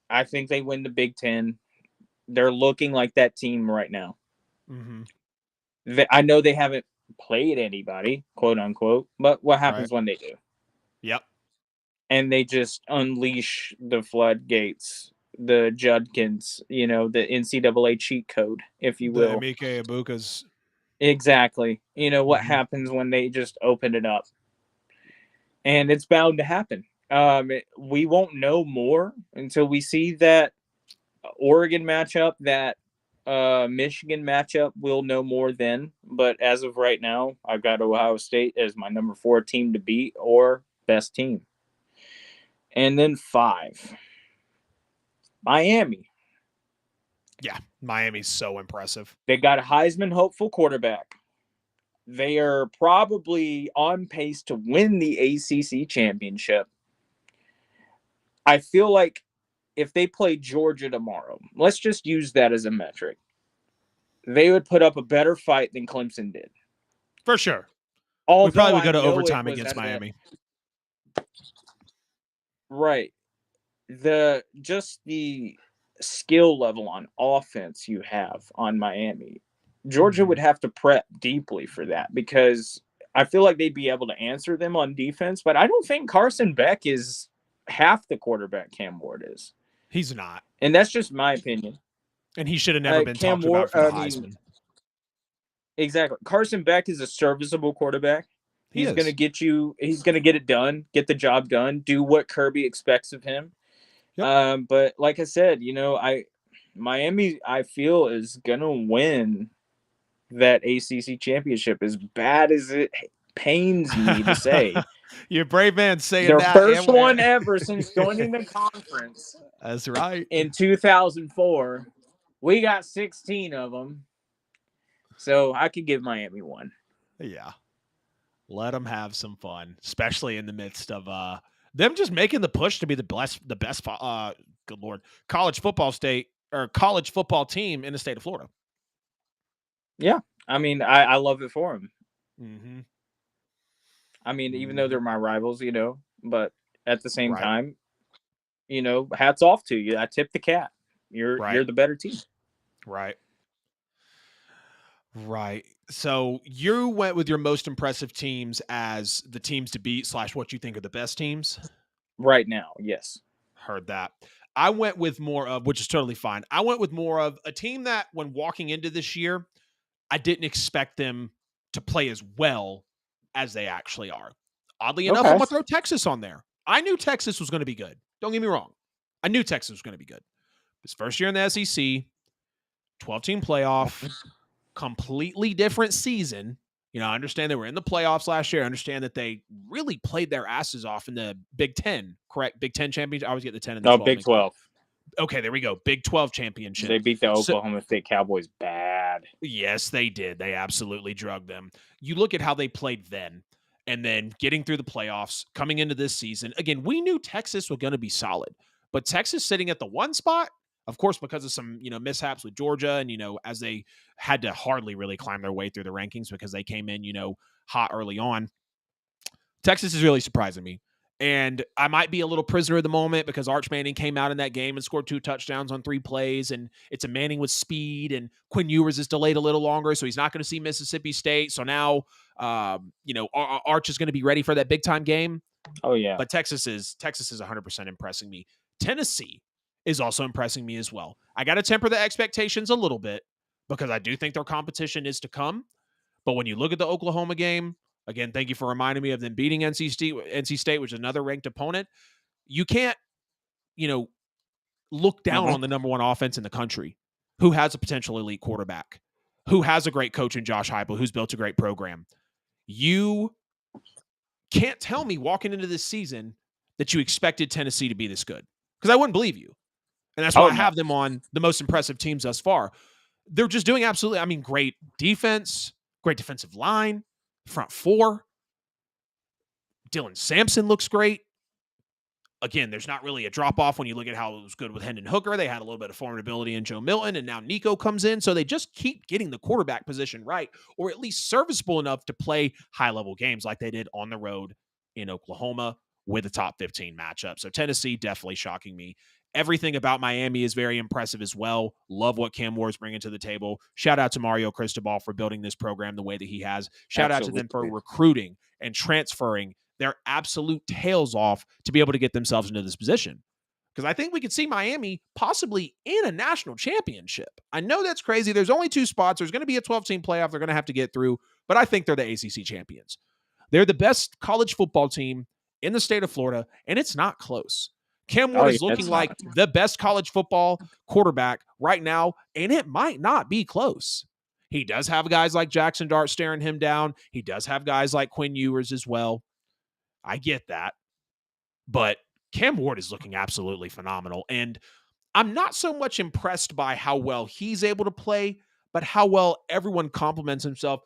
I think they win the Big Ten. They're looking like that team right now. I know they haven't played anybody, quote unquote, but what happens when they do? Yep. And they just unleash the floodgates, the Judkins, the NCAA cheat code, if you will. The Emeka Ibukas. Exactly. What happens when they just open it up? And it's bound to happen. We won't know more until we see that Oregon matchup, that Michigan matchup. We'll know more then. But as of right now, I've got Ohio State as my number 4 team to beat or best team. And then 5, Miami. Yeah, Miami's so impressive. They got a Heisman hopeful quarterback. They are probably on pace to win the ACC championship. I feel like if they play Georgia tomorrow, let's just use that as a metric. They would put up a better fight than Clemson did. For sure. We probably Although would I go to know it overtime was against at a Miami. right. The skill level on offense you have on Miami. Georgia would have to prep deeply for that because I feel like they'd be able to answer them on defense, but I don't think Carson Beck is half the quarterback Cam Ward is. He's not. And that's just my opinion. And he should have never been Cam talked Ward, about for the I mean, Heisman. exactly. Carson Beck is a serviceable quarterback. He He's is. going to get it done, get the job done, do what Kirby expects of him. Yep. But like I said, Miami, I feel, is gonna win that ACC championship. As bad as it pains me to say, You're a brave man saying their that. first one ever since joining the conference. That's right. In 2004, we got 16 of them, so I could give Miami one. Yeah. Let them have some fun, especially in the midst of them just making the push to be the best good Lord, college football team in the state of Florida. Yeah, I mean, I love it for them. Mm-hmm. I mean, even though they're my rivals, but at the same Right. time, hats off to you. I tip the cap. Right. You're the better team. Right. Right. So you went with your most impressive teams as the teams to beat / what you think are the best teams? Right now, yes. Heard that. I went with more of, which is totally fine. I went with more of a team that when walking into this year, I didn't expect them to play as well as they actually are. Oddly enough, I'm going to throw Texas on there. I knew Texas was going to be good. Don't get me wrong. I knew Texas was going to be good. His first year in the SEC, 12-team playoff, completely different season. I understand they were in the playoffs last year. I understand that they really played their asses off in the Big Ten, correct? Big Ten championship. I always get the 10 and the 12. Big 12. Okay, there we go. Big 12 championship. They beat the Oklahoma State Cowboys bad. Yes, they did. They absolutely drugged them. You look at how they played then, and then getting through the playoffs, coming into this season. Again, we knew Texas was going to be solid, but Texas sitting at the one spot, of course, because of some, mishaps with Georgia and, as they had to hardly really climb their way through the rankings because they came in, hot early on. Texas is really surprising me. And I might be a little prisoner of the moment because Arch Manning came out in that game and scored 2 touchdowns on 3 plays. And it's a Manning with speed. And Quinn Ewers is delayed a little longer, so he's not going to see Mississippi State. So now, Arch is going to be ready for that big time game. Oh yeah. But Texas is 100% impressing me. Tennessee is also impressing me as well. I got to temper the expectations a little bit because I do think their competition is to come. But when you look at the Oklahoma game, again, thank you for reminding me of them beating NC State, which is another ranked opponent. You can't, look down on the number one offense in the country who has a potential elite quarterback, who has a great coach in Josh Heupel, who's built a great program. You can't tell me walking into this season that you expected Tennessee to be this good because I wouldn't believe you. And that's why I have them on the most impressive teams thus far. They're just doing absolutely, great defense, great defensive line, front four. Dylan Sampson looks great. Again, there's not really a drop-off when you look at how it was good with Hendon Hooker. They had a little bit of formidability in Joe Milton, and now Nico comes in. So they just keep getting the quarterback position right, or at least serviceable enough to play high-level games like they did on the road in Oklahoma with a top 15 matchup. So Tennessee definitely shocking me. Everything about Miami is very impressive as well. Love what Cam Ward's bringing to the table. Shout out to Mario Cristobal for building this program the way that he has. Shout out to them for recruiting and transferring their absolute tails off to be able to get themselves into this position. Because I think we could see Miami possibly in a national championship. I know that's crazy. There's only 2 spots. There's going to be a 12-team playoff they're going to have to get through, but I think they're the ACC champions. They're the best college football team in the state of Florida, and it's not close. Cam Ward is looking like the best college football quarterback right now, and it might not be close. He does have guys like Jackson Dart staring him down. He does have guys like Quinn Ewers as well. I get that. But Cam Ward is looking absolutely phenomenal. And I'm not so much impressed by how well he's able to play, but how well everyone compliments himself,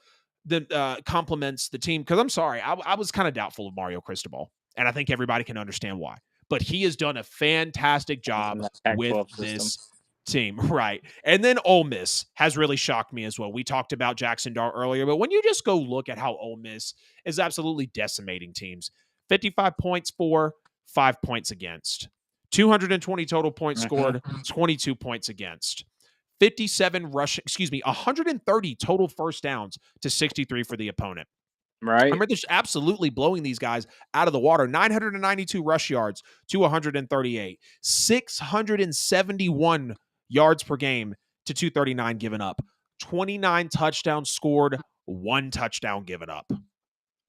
compliments the team. Because I'm sorry, I was kind of doubtful of Mario Cristobal. And I think everybody can understand why. but he has done a fantastic job in that with Pac-12 system. this team. Right. And then Ole Miss has really shocked me as well. We talked about Jackson Dart earlier, but when you just go look at how Ole Miss is absolutely decimating teams, 55 points for, 5 points against, 220 total points scored, 22 points against. 130 total first downs to 63 for the opponent. Right. I remember just absolutely blowing these guys out of the water. 992 rush yards to 138, 671 yards per game to 239 given up, 29 touchdowns scored, 1 touchdown given up.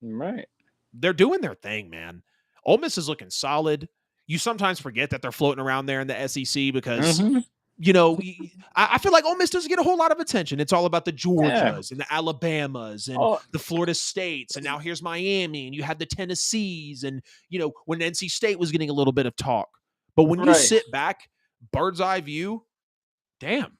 Right. They're doing their thing, man. Ole Miss is looking solid. You sometimes forget that they're floating around there in the SEC because you know, I feel like Ole Miss doesn't get a whole lot of attention. It's all about the Georgias and the Alabamas and the Florida States. And now here's Miami, and you had the Tennessees. And, you know, when NC State was getting a little bit of talk. But when you sit back, bird's eye view, damn,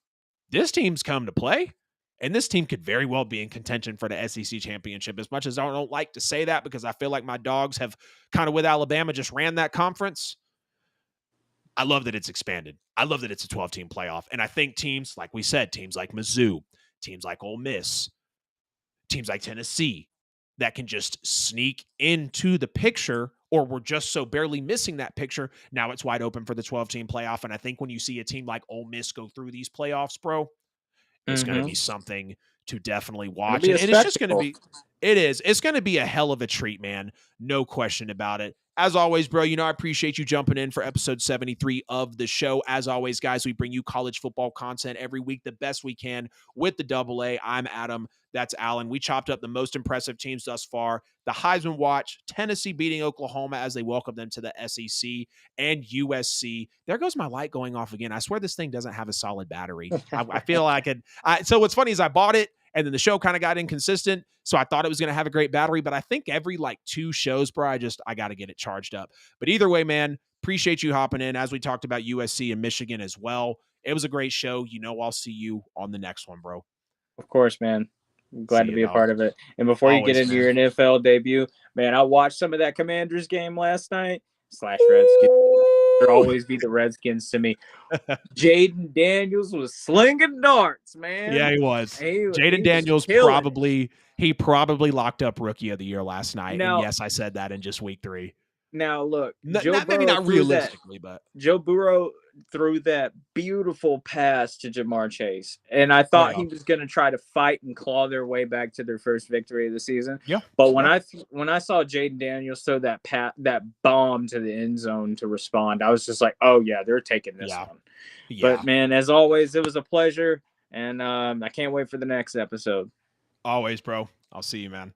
this team's come to play. And this team could very well be in contention for the SEC championship. As much as I don't like to say that because I feel like my dogs have kind of with Alabama just ran that conference. I love that it's expanded. I love that it's a 12-team playoff. And I think teams, like we said, teams like Mizzou, teams like Ole Miss, teams like Tennessee, that can just sneak into the picture, or we're just so barely missing that picture, now it's wide open for the 12-team playoff. And I think when you see a team like Ole Miss go through these playoffs, bro, it's going to be something to definitely watch. And it's just going to be, it's going to be a hell of a treat, man. No question about it. As always, bro, you know, I appreciate you jumping in for episode 73 of the show. As always, guys, we bring you college football content every week the best we can with the AA. I'm Adam. That's Alan. We chopped up the most impressive teams thus far. The Heisman watch, Tennessee beating Oklahoma as they welcome them to the SEC, and USC. There goes my light going off again. I swear this thing doesn't have a solid battery. I feel like it. So what's funny is I bought it, and then the show kind of got inconsistent. So I thought it was going to have a great battery, but I think every like 2 shows, bro, I got to get it charged up. But either way, man, appreciate you hopping in as we talked about USC and Michigan as well. It was a great show. You know, I'll see you on the next one, bro. Of course, man. I'm glad to be a part of it. And before you get into your NFL debut, man, I watched some of that Commanders game last night. / Redskins. There'll always be the Redskins to me. Jayden Daniels was slinging darts, man. Yeah, he was. Jayden Daniels probably locked up Rookie of the Year last night. Now, and yes, I said that in just week 3. Now, look, maybe not realistically, but Joe Burrow threw that beautiful pass to Jamar Chase. And I thought he was going to try to fight and claw their way back to their first victory of the season. Yeah. But when I saw Jayden Daniels throw that bomb to the end zone to respond, I was just like, oh, yeah, they're taking this one. Yeah. But, man, as always, it was a pleasure. And I can't wait for the next episode. Always, bro. I'll see you, man.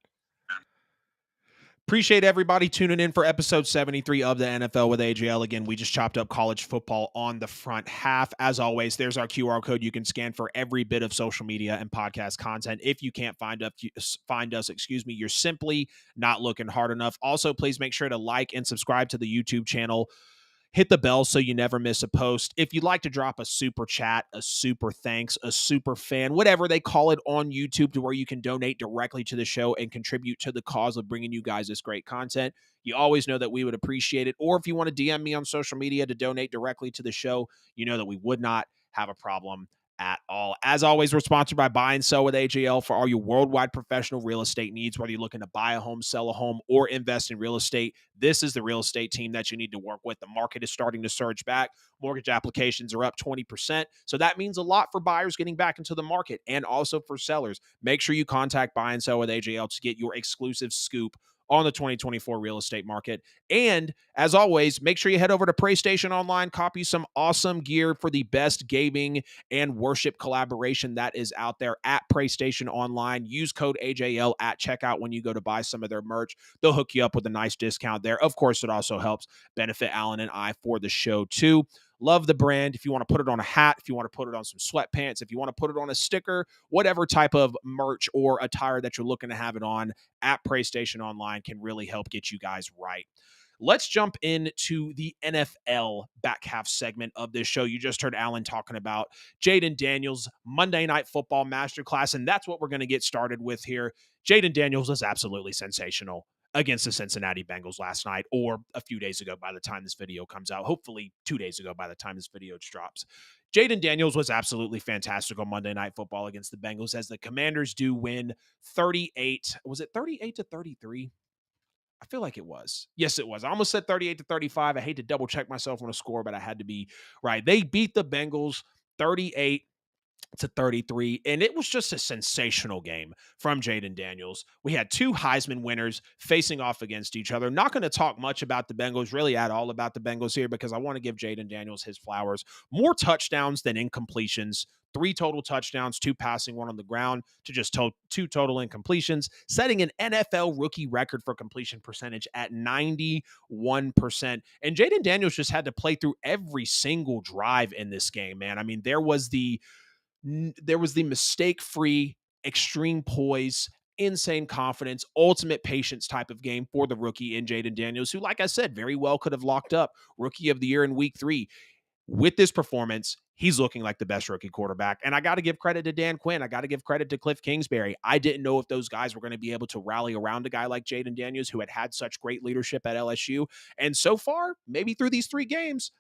Appreciate everybody tuning in for episode 73 of the NFL with AJL. Again, we just chopped up college football on the front half. As always, there's our QR code you can scan for every bit of social media and podcast content. If you can't find us, you're simply not looking hard enough. Also, please make sure to like and subscribe to the YouTube channel. Hit the bell so you never miss a post. If you'd like to drop a super chat, a super thanks, a super fan, whatever they call it on YouTube, to where you can donate directly to the show and contribute to the cause of bringing you guys this great content, you always know that we would appreciate it. Or if you want to DM me on social media to donate directly to the show, you know that we would not have a problem at all. As always, we're sponsored by Buy and Sell with AJL for all your worldwide professional real estate needs. Whether you're looking to buy a home, sell a home, or invest in real estate, this is the real estate team that you need to work with. The market is starting to surge back. Mortgage applications are up 20%. So that means a lot for buyers getting back into the market, and also for sellers. Make sure you contact Buy and Sell with AJL to get your exclusive scoop on the 2024 real estate market. And as always, make sure you head over to PlayStation Online, copy some awesome gear for the best gaming and worship collaboration that is out there at PlayStation Online. Use code AJL at checkout when you go to buy some of their merch. They'll hook you up with a nice discount there. Of course, it also helps benefit Alan and I for the show too. Love the brand. If you want to put it on a hat, if you want to put it on some sweatpants, if you want to put it on a sticker, whatever type of merch or attire that you're looking to have it on at PlayStation Online can really help get you guys right. Let's jump into the NFL back half segment of this show. You just heard Alan talking about Jayden Daniels' Monday Night Football Masterclass, and that's what we're going to get started with here. Jayden Daniels is absolutely sensational. against the Cincinnati Bengals last night, or a few days ago by the time this video comes out. Hopefully 2 days ago by the time this video drops. Jayden Daniels was absolutely fantastic on Monday Night Football against the Bengals as the Commanders do win 38. Was it 38-33? I feel like it was. Yes, it was. I almost said 38-35. I hate to double check myself on a score, but I had to be right. They beat the Bengals 38-33, and it was just a sensational game from Jayden Daniels. We had two Heisman winners facing off against each other. Not going to talk much about the Bengals, really at all about the Bengals here, because I want to give Jayden Daniels his flowers. More touchdowns than incompletions. 3 total touchdowns, 2 passing, 1 on the ground, to just 2 total incompletions, setting an NFL rookie record for completion percentage at 91%. And Jayden Daniels just had to play through every single drive in this game, man. I mean, there was the mistake-free, extreme poise, insane confidence, ultimate patience type of game for the rookie in Jayden Daniels, who, like I said, very well could have locked up Rookie of the Year in Week 3. With this performance, he's looking like the best rookie quarterback. And I got to give credit to Dan Quinn. I got to give credit to Cliff Kingsbury. I didn't know if those guys were going to be able to rally around a guy like Jayden Daniels, who had such great leadership at LSU. And so far, maybe through these 3 games,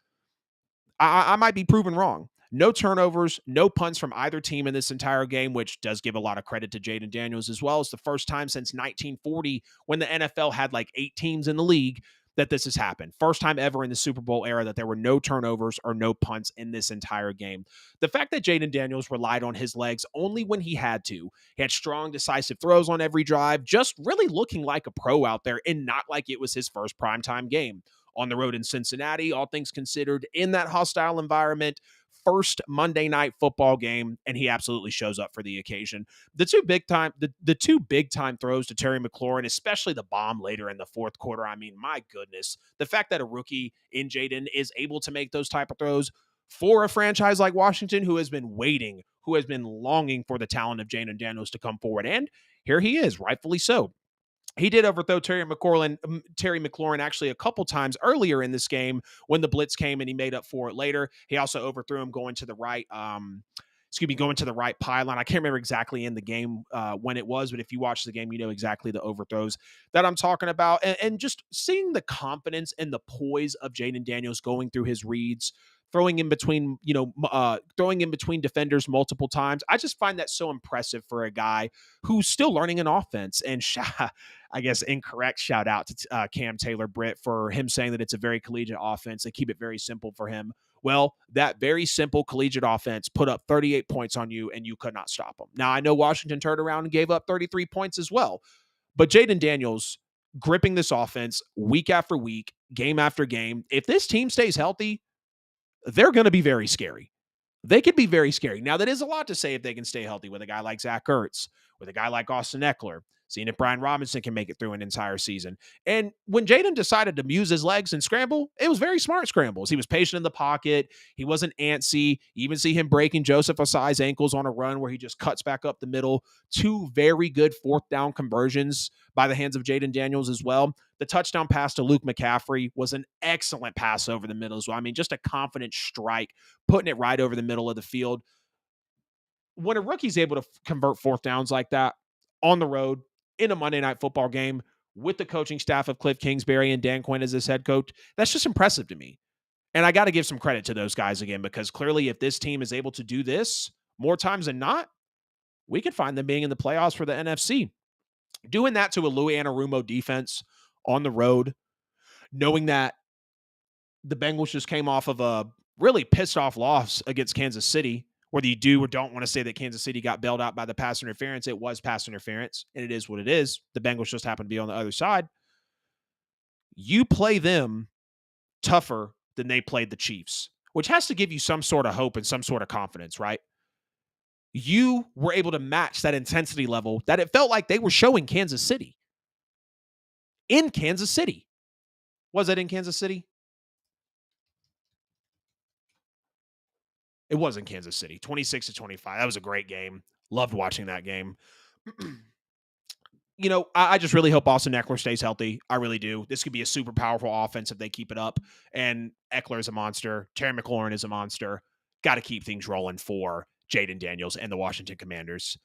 I might be proven wrong. No turnovers, no punts from either team in this entire game, which does give a lot of credit to Jayden Daniels as well. It's the first time since 1940, when the NFL had like 8 teams in the league, that this has happened. First time ever in the Super Bowl era that there were no turnovers or no punts in this entire game. The fact that Jayden Daniels relied on his legs only when he had to. He had strong, decisive throws on every drive, just really looking like a pro out there and not like it was his first primetime game. On the road in Cincinnati, all things considered, in that hostile environment, first Monday Night Football game, and he absolutely shows up for the occasion. The two big time throws to Terry McLaurin, especially the bomb later in the fourth quarter. I mean, my goodness, the fact that a rookie in Jayden is able to make those type of throws for a franchise like Washington, who has been waiting, who has been longing for the talent of Jayden Daniels to come forward, and here he is, rightfully so. He did overthrow Terry McLaurin actually a couple times earlier in this game when the blitz came, and he made up for it later. He also overthrew him going to the right pylon. I can't remember exactly in the game when it was, but if you watch the game, you know exactly the overthrows that I'm talking about. And just seeing the confidence and the poise of Jayden Daniels going through his reads, throwing in between defenders multiple times. I just find that so impressive for a guy who's still learning an offense. And I guess incorrect shout out to Cam Taylor-Britt for him saying that it's a very collegiate offense. They keep it very simple for him. Well, that very simple collegiate offense put up 38 points on you, and you could not stop them. Now, I know Washington turned around and gave up 33 points as well, but Jayden Daniels gripping this offense week after week, game after game. If this team stays healthy, they're going to be very scary. They could be very scary. Now, that is a lot to say if they can stay healthy with a guy like Zach Ertz, with a guy like Austin Eckler, seeing if Brian Robinson can make it through an entire season. And when Jayden decided to use his legs and scramble, it was very smart scrambles. He was patient in the pocket. He wasn't antsy. You even see him breaking Joseph Ossai's ankles on a run where he just cuts back up the middle. 2 very good 4th down conversions by the hands of Jayden Daniels as well. The touchdown pass to Luke McCaffrey was an excellent pass over the middle as well. I mean, just a confident strike, putting it right over the middle of the field. When a rookie's able to convert 4th downs like that on the road in a Monday Night Football game with the coaching staff of Cliff Kingsbury and Dan Quinn as his head coach, that's just impressive to me. And I got to give some credit to those guys again, because clearly if this team is able to do this more times than not, we could find them being in the playoffs for the NFC. Doing that to a Louis Anarumo defense on the road, knowing that the Bengals just came off of a really pissed off loss against Kansas City, whether you do or don't want to say that Kansas City got bailed out by the pass interference. It was pass interference, and it is what it is. The Bengals just happen to be on the other side. You play them tougher than they played the Chiefs, which has to give you some sort of hope and some sort of confidence, right? You were able to match that intensity level that it felt like they were showing Kansas City. In Kansas City. Was it in Kansas City? It was in Kansas City, 26-25. That was a great game. Loved watching that game. I just really hope Austin Eckler stays healthy. I really do. This could be a super powerful offense if they keep it up. And Eckler is a monster. Terry McLaurin is a monster. Got to keep things rolling for Jayden Daniels and the Washington Commanders.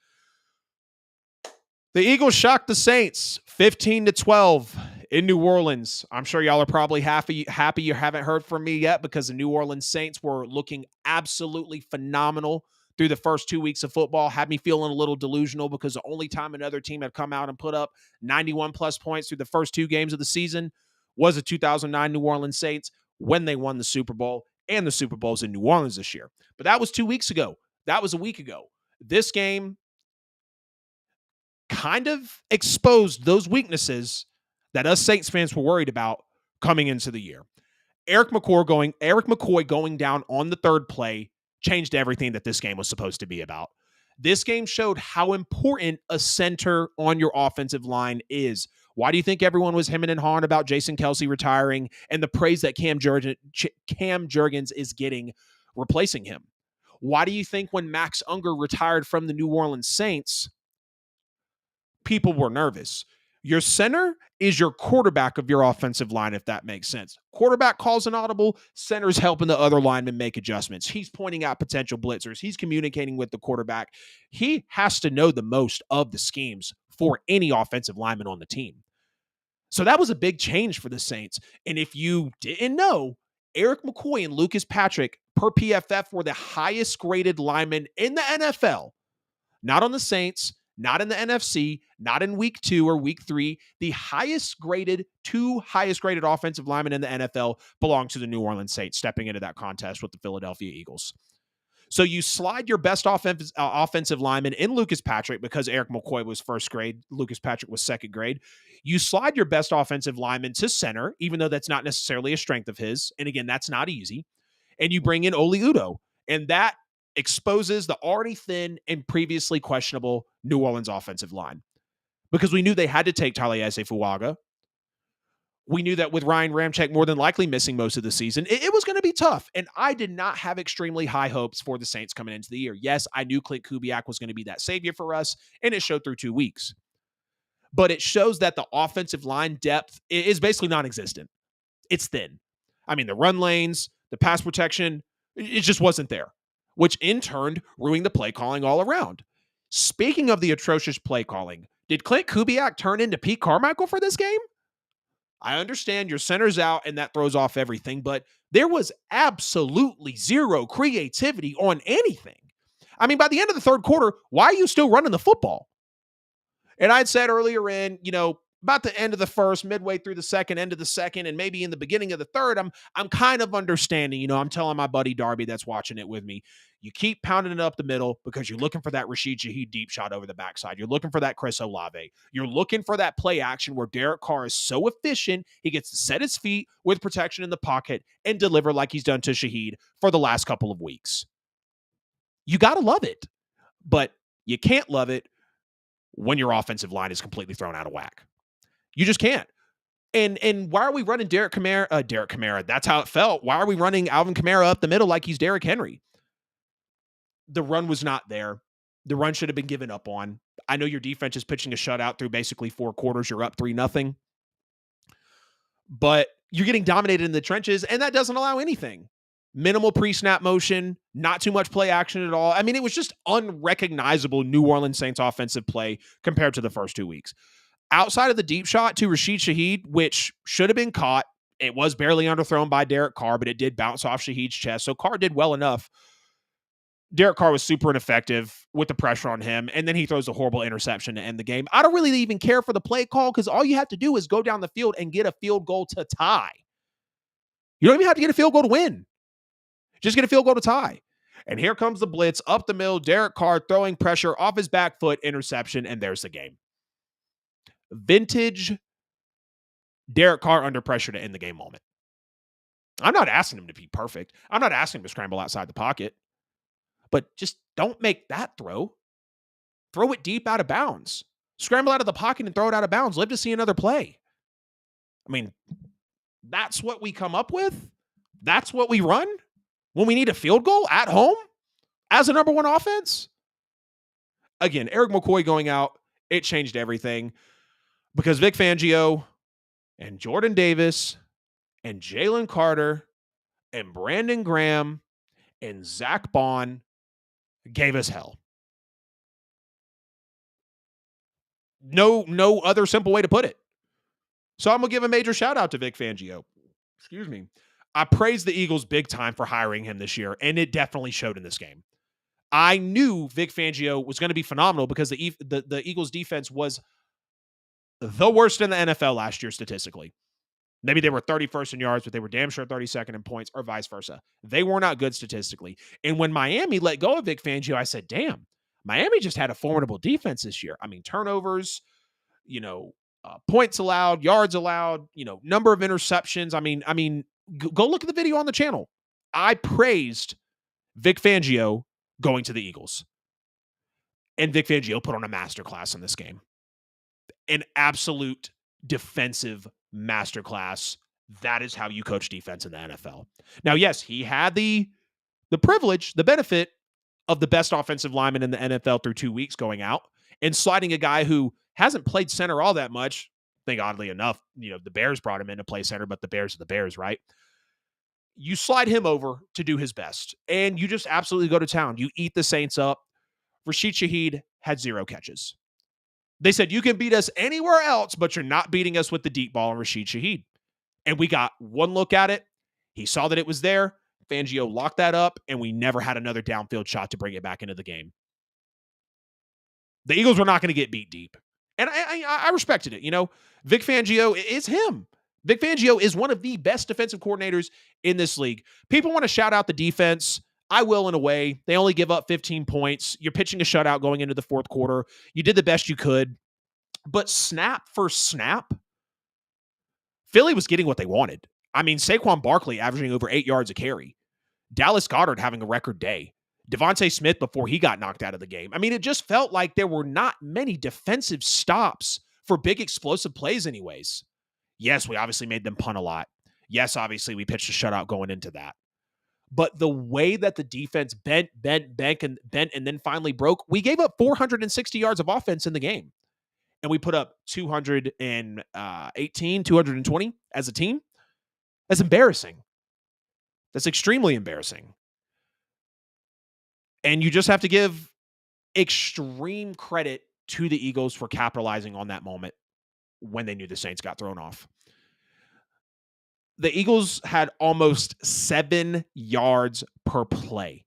The Eagles shocked the Saints 15-12 in New Orleans. I'm sure y'all are probably happy you haven't heard from me yet, because the New Orleans Saints were looking absolutely phenomenal through the first 2 weeks of football. Had me feeling a little delusional, because the only time another team had come out and put up 91 plus points through the first 2 games of the season was the 2009 New Orleans Saints, when they won the Super Bowl, and the Super Bowl's in New Orleans this year. But that was 2 weeks ago. That was a week ago. This game kind of exposed those weaknesses that us Saints fans were worried about coming into the year. Eric McCoy going down on the third play changed everything that this game was supposed to be about. This game showed how important a center on your offensive line is. Why do you think everyone was hemming and hawing about Jason Kelce retiring, and the praise that Cam Jurgens is getting replacing him? Why do you think when Max Unger retired from the New Orleans Saints, people were nervous? Your center is your quarterback of your offensive line, if that makes sense. Quarterback calls an audible, center's helping the other linemen make adjustments. He's pointing out potential blitzers. He's communicating with the quarterback. He has to know the most of the schemes for any offensive lineman on the team. So that was a big change for the Saints. And if you didn't know, Eric McCoy and Lucas Patrick per PFF were the highest graded linemen in the NFL. Not on the Saints, not in the NFC, not in week 2 or week 3. The two highest graded offensive linemen in the NFL belong to the New Orleans Saints, stepping into that contest with the Philadelphia Eagles. So you slide your best offensive lineman in Lucas Patrick, because Eric McCoy was first grade, Lucas Patrick was second grade. You slide your best offensive lineman to center, even though that's not necessarily a strength of his. And again, that's not easy. And you bring in Oli Udoh, and that exposes the already thin and previously questionable New Orleans offensive line, because we knew they had to take Talaiese Fuaga. We knew that with Ryan Ramczyk more than likely missing most of the season, it was going to be tough. And I did not have extremely high hopes for the Saints coming into the year. Yes, I knew Clint Kubiak was going to be that savior for us, and it showed through 2 weeks. But it shows that the offensive line depth is basically non-existent. It's thin. I mean, the run lanes, the pass protection, it just wasn't there, which in turn ruined the play calling all around. Speaking of the atrocious play calling, did Clint Kubiak turn into Pete Carmichael for this game? I understand your center's out and that throws off everything, but there was absolutely zero creativity on anything. I mean, by the end of the third quarter, why are you still running the football? And I'd said earlier in, about the end of the first, midway through the second, end of the second, and maybe in the beginning of the third, I'm kind of understanding. I'm telling my buddy Darby that's watching it with me, you keep pounding it up the middle because you're looking for that Rashid Shaheed deep shot over the backside. You're looking for that Chris Olave. You're looking for that play action where Derek Carr is so efficient, he gets to set his feet with protection in the pocket and deliver like he's done to Shaheed for the last couple of weeks. You got to love it, but you can't love it when your offensive line is completely thrown out of whack. You just can't. And why are we running Derek Kamara? That's how it felt. Why are we running Alvin Kamara up the middle like he's Derrick Henry? The run was not there. The run should have been given up on. I know your defense is pitching a shutout through basically 4 quarters. You're up 3-0. But you're getting dominated in the trenches, and that doesn't allow anything. Minimal pre-snap motion, not too much play action at all. I mean, it was just unrecognizable New Orleans Saints offensive play compared to the first 2 weeks. Outside of the deep shot to Rashid Shaheed, which should have been caught, it was barely underthrown by Derek Carr, but it did bounce off Shaheed's chest. So Carr did well enough. Derek Carr was super ineffective with the pressure on him, and then he throws a horrible interception to end the game. I don't really even care for the play call because all you have to do is go down the field and get a field goal to tie. You don't even have to get a field goal to win. Just get a field goal to tie. And here comes the blitz up the middle. Derek Carr throwing pressure off his back foot, interception, and there's the game. Vintage Derek Carr under pressure to end the game moment. I'm not asking him to be perfect. I'm not asking him to scramble outside the pocket. But just don't make that throw. Throw it deep out of bounds. Scramble out of the pocket and throw it out of bounds. Live to see another play. I mean, that's what we come up with. That's what we run when we need a field goal at home as a number 1 offense. Again, Eric McCoy going out, it changed everything because Vic Fangio and Jordan Davis and Jalen Carter and Brandon Graham and Zach Bond gave us hell. No other simple way to put it. So I'm going to give a major shout out to Vic Fangio. Excuse me. I praise the Eagles big time for hiring him this year, and it definitely showed in this game. I knew Vic Fangio was going to be phenomenal because the Eagles defense was the worst in the NFL last year statistically. Maybe they were 31st in yards, but they were damn sure 32nd in points, or vice versa. They were not good statistically. And when Miami let go of Vic Fangio, I said, damn, Miami just had a formidable defense this year. I mean, turnovers, points allowed, yards allowed, number of interceptions. I mean, go look at the video on the channel. I praised Vic Fangio going to the Eagles. And Vic Fangio put on a masterclass in this game. An absolute defensive masterclass. That is how you coach defense in the NFL. Now, yes, he had the privilege, the benefit of the best offensive lineman in the NFL through 2 weeks going out and sliding a guy who hasn't played center all that much. I think oddly enough, the Bears brought him in to play center, but the Bears are the Bears, right? You slide him over to do his best, and you just absolutely go to town. You eat the Saints up. Rashid Shaheed had 0 catches. They said, you can beat us anywhere else, but you're not beating us with the deep ball on Rashid Shaheed. And we got one look at it. He saw that it was there. Fangio locked that up, and we never had another downfield shot to bring it back into the game. The Eagles were not going to get beat deep. And I respected it. Vic Fangio is him. Vic Fangio is one of the best defensive coordinators in this league. People want to shout out the defense. I will in a way. They only give up 15 points. You're pitching a shutout going into the fourth quarter. You did the best you could. But snap for snap, Philly was getting what they wanted. I mean, Saquon Barkley averaging over 8 yards a carry. Dallas Goedert having a record day. Devontae Smith before he got knocked out of the game. I mean, it just felt like there were not many defensive stops for big explosive plays anyways. Yes, we obviously made them punt a lot. Yes, obviously we pitched a shutout going into that. But the way that the defense bent, and then finally broke, we gave up 460 yards of offense in the game. And we put up 218, 220 as a team. That's embarrassing. That's extremely embarrassing. And you just have to give extreme credit to the Eagles for capitalizing on that moment when they knew the Saints got thrown off. The Eagles had almost 7 yards per play.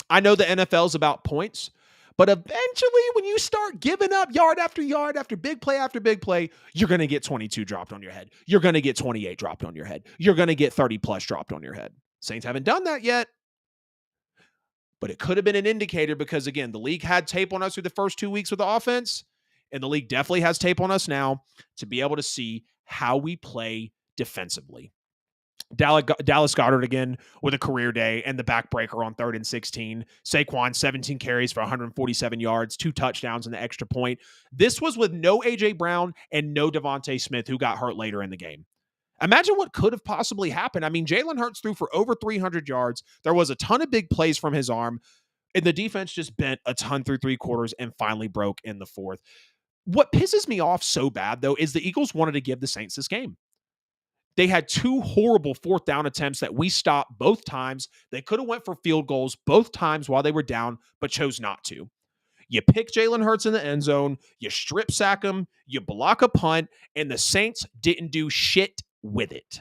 I know the NFL is about points, but eventually when you start giving up yard after yard after big play after big play, you're going to get 22 dropped on your head. You're going to get 28 dropped on your head. You're going to get 30 plus dropped on your head. Saints haven't done that yet. But it could have been an indicator because, again, the league had tape on us through the first 2 weeks with the offense, and the league definitely has tape on us now to be able to see how we play defensively. Dallas Goedert again with a career day and the backbreaker on 3rd and 16. Saquon, 17 carries for 147 yards, 2 touchdowns and the extra point. This was with no A.J. Brown and no Devontae Smith, who got hurt later in the game. Imagine what could have possibly happened. I mean, Jalen Hurts threw for over 300 yards. There was a ton of big plays from his arm, and the defense just bent a ton through 3 quarters and finally broke in the 4th. What pisses me off so bad, though, is the Eagles wanted to give the Saints this game. They had 2 horrible 4th down attempts that we stopped both times. They could have went for field goals both times while they were down, but chose not to. You pick Jalen Hurts in the end zone, you strip sack him, you block a punt, and the Saints didn't do shit with it.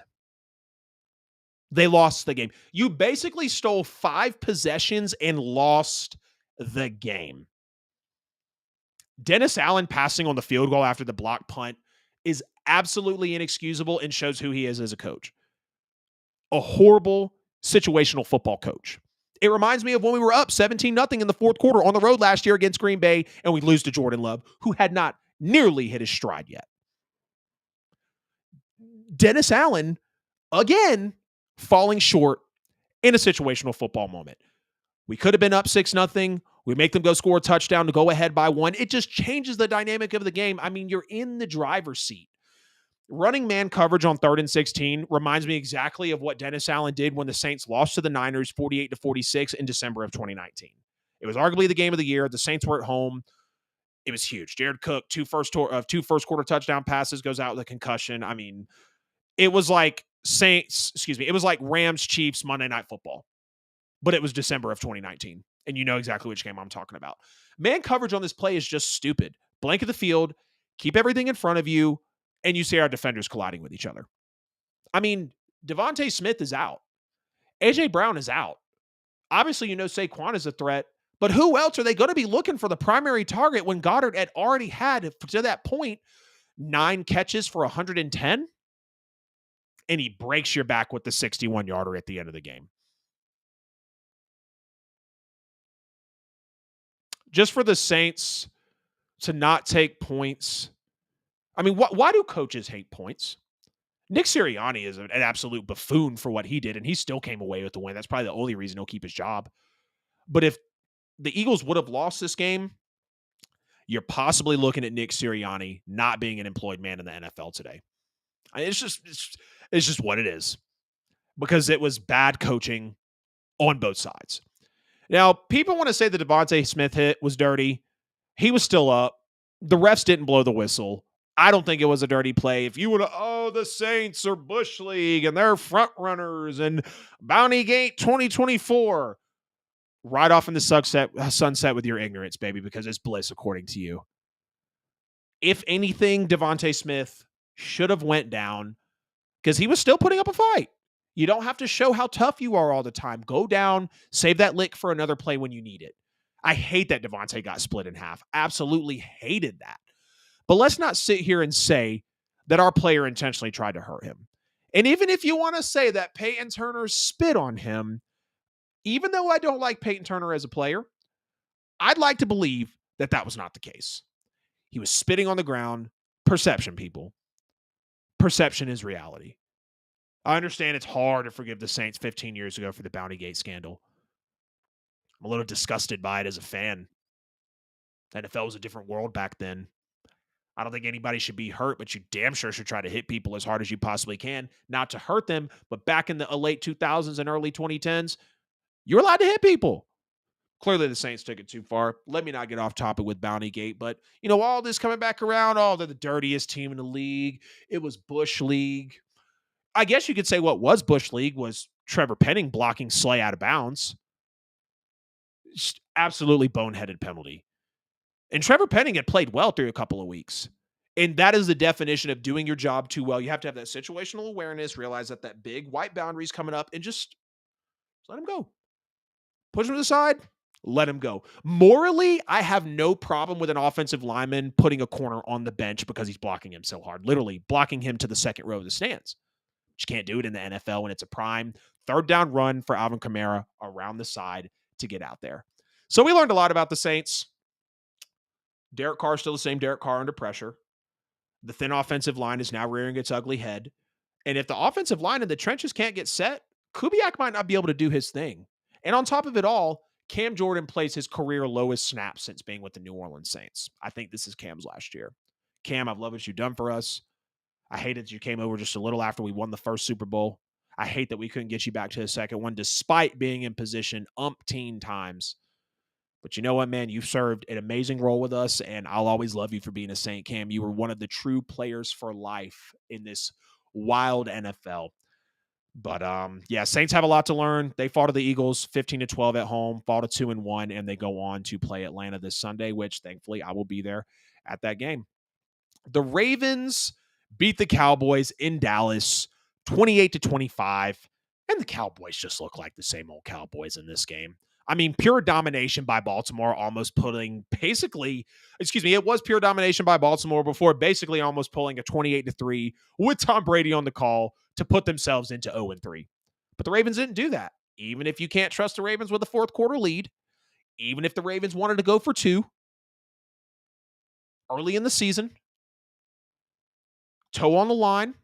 They lost the game. You basically stole 5 possessions and lost the game. Dennis Allen passing on the field goal after the block punt is absolutely inexcusable and shows who he is as a coach. A horrible situational football coach. It reminds me of when we were up 17-0 in the 4th quarter on the road last year against Green Bay, and we lose to Jordan Love, who had not nearly hit his stride yet. Dennis Allen, again, falling short in a situational football moment. We could have been up 6-0. We make them go score a touchdown to go ahead by 1. It just changes the dynamic of the game. I mean, you're in the driver's seat. Running man coverage on 3rd and 16 reminds me exactly of what Dennis Allen did when the Saints lost to the Niners 48-46 in December of 2019. It was arguably the game of the year. The Saints were at home. It was huge. Jared Cook, 2 first quarter touchdown passes, goes out with a concussion. I mean, it was like it was like Rams Chiefs Monday Night Football, but it was December of 2019. And you know exactly which game I'm talking about. Man coverage on this play is just stupid. Blanket the field, keep everything in front of you, and you see our defenders colliding with each other. I mean, Devontae Smith is out. A.J. Brown is out. Obviously, you know Saquon is a threat, but who else are they going to be looking for the primary target when Goddard had already had, to that point, 9 catches for 110? And he breaks your back with the 61-yarder at the end of the game. Just for the Saints to not take points. I mean, why do coaches hate points? Nick Sirianni is an absolute buffoon for what he did, and he still came away with the win. That's probably the only reason he'll keep his job. But if the Eagles would have lost this game, you're possibly looking at Nick Sirianni not being an employed man in the NFL today. It's just what it is, because it was bad coaching on both sides. Now, people want to say the Devontae Smith hit was dirty. He was still up. The refs didn't blow the whistle. I don't think it was a dirty play. If you would have, the Saints are Bush League and they're front runners and Bounty Gate 2024, right off in the sunset with your ignorance, baby, because it's bliss according to you. If anything, Devontae Smith should have went down because he was still putting up a fight. You don't have to show how tough you are all the time. Go down, save that lick for another play when you need it. I hate that Devontae got split in half. Absolutely hated that. But let's not sit here and say that our player intentionally tried to hurt him. And even if you want to say that Peyton Turner spit on him, even though I don't like Peyton Turner as a player, I'd like to believe that that was not the case. He was spitting on the ground. Perception, people. Perception is reality. I understand it's hard to forgive the Saints 15 years ago for the Bounty Gate scandal. I'm a little disgusted by it as a fan. The NFL was a different world back then. I don't think anybody should be hurt, but you damn sure should try to hit people as hard as you possibly can. Not to hurt them, but back in the late 2000s and early 2010s, you're allowed to hit people. Clearly, the Saints took it too far. Let me not get off topic with Bounty Gate, but, all this coming back around, they're the dirtiest team in the league. It was Bush League. I guess you could say what was Bush League was Trevor Penning blocking Slay out of bounds. Just absolutely boneheaded penalty. And Trevor Penning had played well through a couple of weeks. And that is the definition of doing your job too well. You have to have that situational awareness, realize that big white boundary is coming up, and just let him go. Push him to the side, let him go. Morally, I have no problem with an offensive lineman putting a corner on the bench because he's blocking him so hard. Literally blocking him to the second row of the stands. But you can't do it in the NFL when it's a prime third down run for Alvin Kamara around the side to get out there. So we learned a lot about the Saints. Derek Carr is still the same Derek Carr under pressure. The thin offensive line is now rearing its ugly head. And if the offensive line in the trenches can't get set, Kubiak might not be able to do his thing. And on top of it all, Cam Jordan plays his career lowest snap since being with the New Orleans Saints. I think this is Cam's last year. Cam, I've loved what you've done for us. I hate that you came over just a little after we won the first Super Bowl. I hate that we couldn't get you back to the second one despite being in position umpteen times. But you know what, man? You've served an amazing role with us, and I'll always love you for being a Saint, Cam. You were one of the true players for life in this wild NFL. But, Saints have a lot to learn. They fall to the Eagles 15-12 at home, fall to 2-1, and they go on to play Atlanta this Sunday, which thankfully I will be there at that game. The Ravens beat the Cowboys in Dallas 28-25, and the Cowboys just look like the same old Cowboys in this game. I mean, pure domination by Baltimore, it was pure domination by Baltimore before basically almost pulling a 28-3 with Tom Brady on the call to put themselves into 0-3. But the Ravens didn't do that. Even if you can't trust the Ravens with a fourth quarter lead, even if the Ravens wanted to go for 2 early in the season, toe on the line,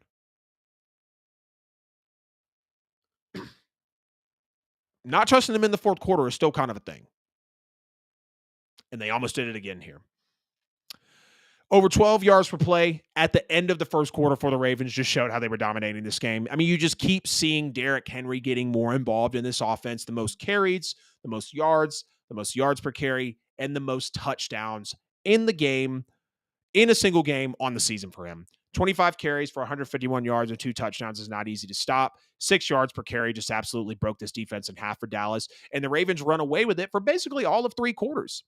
not trusting them in the fourth quarter is still kind of a thing. And they almost did it again here. Over 12 yards per play at the end of the first quarter for the Ravens just showed how they were dominating this game. I mean, you just keep seeing Derrick Henry getting more involved in this offense. The most carries, the most yards per carry, and the most touchdowns in the game, in a single game on the season for him. 25 carries for 151 yards and 2 touchdowns is not easy to stop. 6 yards per carry just absolutely broke this defense in half for Dallas. And the Ravens run away with it for basically all of 3 quarters.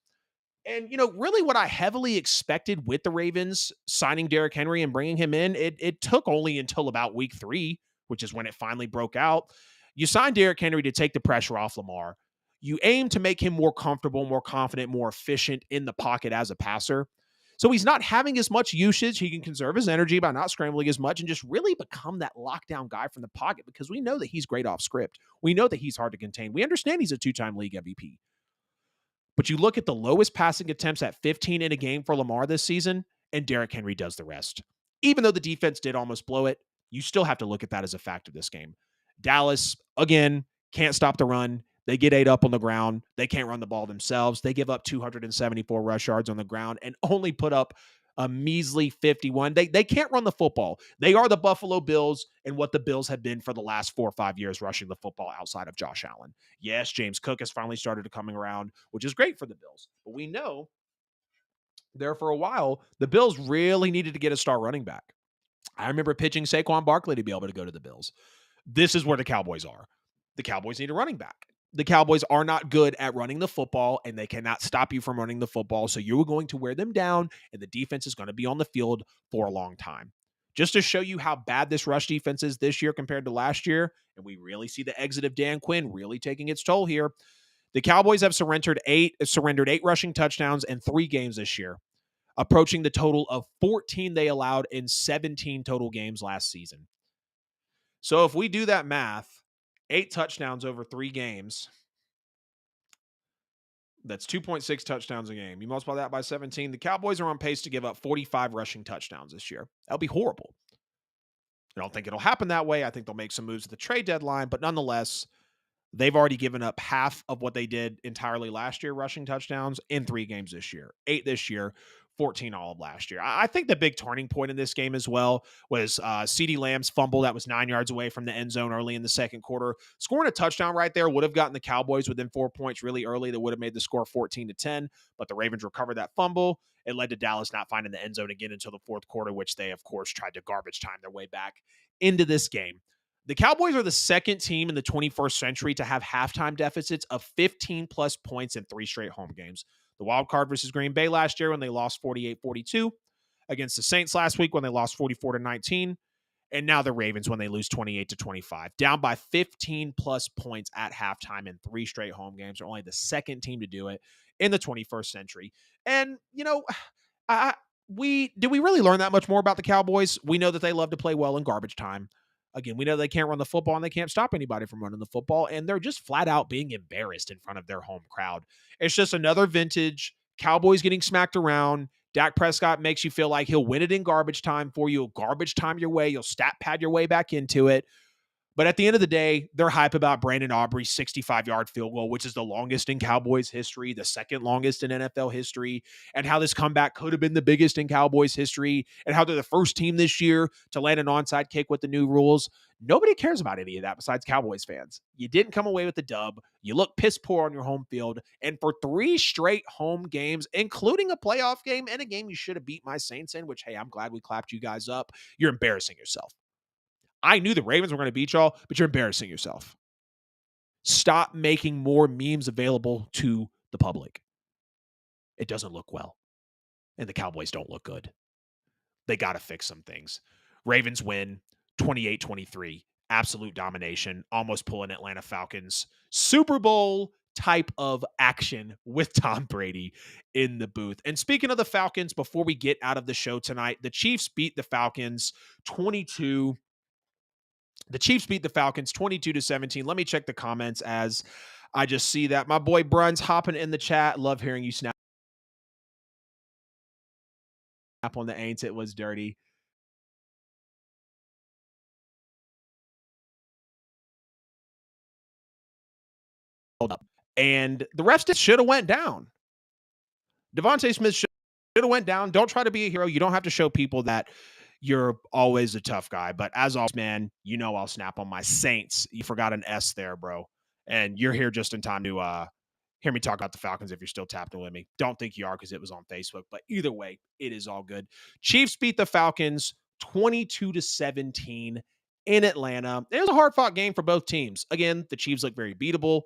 And, really what I heavily expected with the Ravens signing Derrick Henry and bringing him in, it took only until about week 3, which is when it finally broke out. You signed Derrick Henry to take the pressure off Lamar. You aim to make him more comfortable, more confident, more efficient in the pocket as a passer. So he's not having as much usage. He can conserve his energy by not scrambling as much and just really become that lockdown guy from the pocket, because we know that he's great off script. We know that he's hard to contain. We understand he's a 2-time league MVP. But you look at the lowest passing attempts at 15 in a game for Lamar this season, and Derrick Henry does the rest. Even though the defense did almost blow it, you still have to look at that as a fact of this game. Dallas, again, can't stop the run. They get 8 up on the ground. They can't run the ball themselves. They give up 274 rush yards on the ground and only put up a measly 51. They can't run the football. They are the Buffalo Bills and what the Bills have been for the last 4 or 5 years rushing the football outside of Josh Allen. Yes, James Cook has finally started to coming around, which is great for the Bills. But we know there for a while, the Bills really needed to get a star running back. I remember pitching Saquon Barkley to be able to go to the Bills. This is where the Cowboys are. The Cowboys need a running back. The Cowboys are not good at running the football, and they cannot stop you from running the football. So you're going to wear them down, and the defense is going to be on the field for a long time. Just to show you how bad this rush defense is this year compared to last year, and we really see the exit of Dan Quinn really taking its toll here. The Cowboys have surrendered 8 rushing touchdowns in 3 games this year, approaching the total of 14 they allowed in 17 total games last season. So if we do that math, 8 touchdowns over 3 games, that's 2.6 touchdowns a game. You multiply that by 17. The Cowboys are on pace to give up 45 rushing touchdowns this year. That'll be horrible. I don't think it'll happen that way. I think they'll make some moves at the trade deadline, but nonetheless, they've already given up half of what they did entirely last year, rushing touchdowns, in 3 games this year. 8 this year, 14 all of last year. I think the big turning point in this game as well was CeeDee Lamb's fumble that was 9 yards away from the end zone early in the second quarter. Scoring a touchdown right there would have gotten the Cowboys within 4 points really early. That would have made the score 14-10, but the Ravens recovered that fumble. It led to Dallas not finding the end zone again until the fourth quarter, which they, of course, tried to garbage time their way back into this game. The Cowboys are the second team in the 21st century to have halftime deficits of 15-plus points in 3 straight home games. The wild card versus Green Bay last year when they lost 48-42, against the Saints last week when they lost 44-19, and now the Ravens when they lose 28-25. Down by 15-plus points at halftime in 3 straight home games. They're only the second team to do it in the 21st century. And, did we really learn that much more about the Cowboys? We know that they love to play well in garbage time. Again, we know they can't run the football and they can't stop anybody from running the football, and they're just flat out being embarrassed in front of their home crowd. It's just another vintage Cowboys getting smacked around. Dak Prescott makes you feel like he'll win it in garbage time for you. Garbage time your way. You'll stat pad your way back into it. But at the end of the day, they're hype about Brandon Aubrey's 65-yard field goal, which is the longest in Cowboys history, the second longest in NFL history, and how this comeback could have been the biggest in Cowboys history, and how they're the first team this year to land an onside kick with the new rules. Nobody cares about any of that besides Cowboys fans. You didn't come away with the dub. You look piss poor on your home field. And for 3 straight home games, including a playoff game and a game you should have beat my Saints in, which, hey, I'm glad we clapped you guys up, you're embarrassing yourself. I knew the Ravens were going to beat y'all, but you're embarrassing yourself. Stop making more memes available to the public. It doesn't look well. And the Cowboys don't look good. They got to fix some things. Ravens win 28-23. Absolute domination. Almost pulling Atlanta Falcons. Super Bowl type of action with Tom Brady in the booth. And speaking of the Falcons, before we get out of the show tonight, the Chiefs beat the Falcons 22-17. Let me check the comments as I just see that. My boy Brun's hopping in the chat. Love hearing you snap on the Aints. It was dirty. Hold up. And the refs should have went down. Devontae Smith should have went down. Don't try to be a hero. You don't have to show people that you're always a tough guy. But as always, man, I'll snap on my Saints. You forgot an S there, bro. And you're here just in time to hear me talk about the Falcons if you're still tapping with me. Don't think you are because it was on Facebook. But either way, it is all good. Chiefs beat the Falcons 22-17 in Atlanta. It was a hard-fought game for both teams. Again, the Chiefs look very beatable.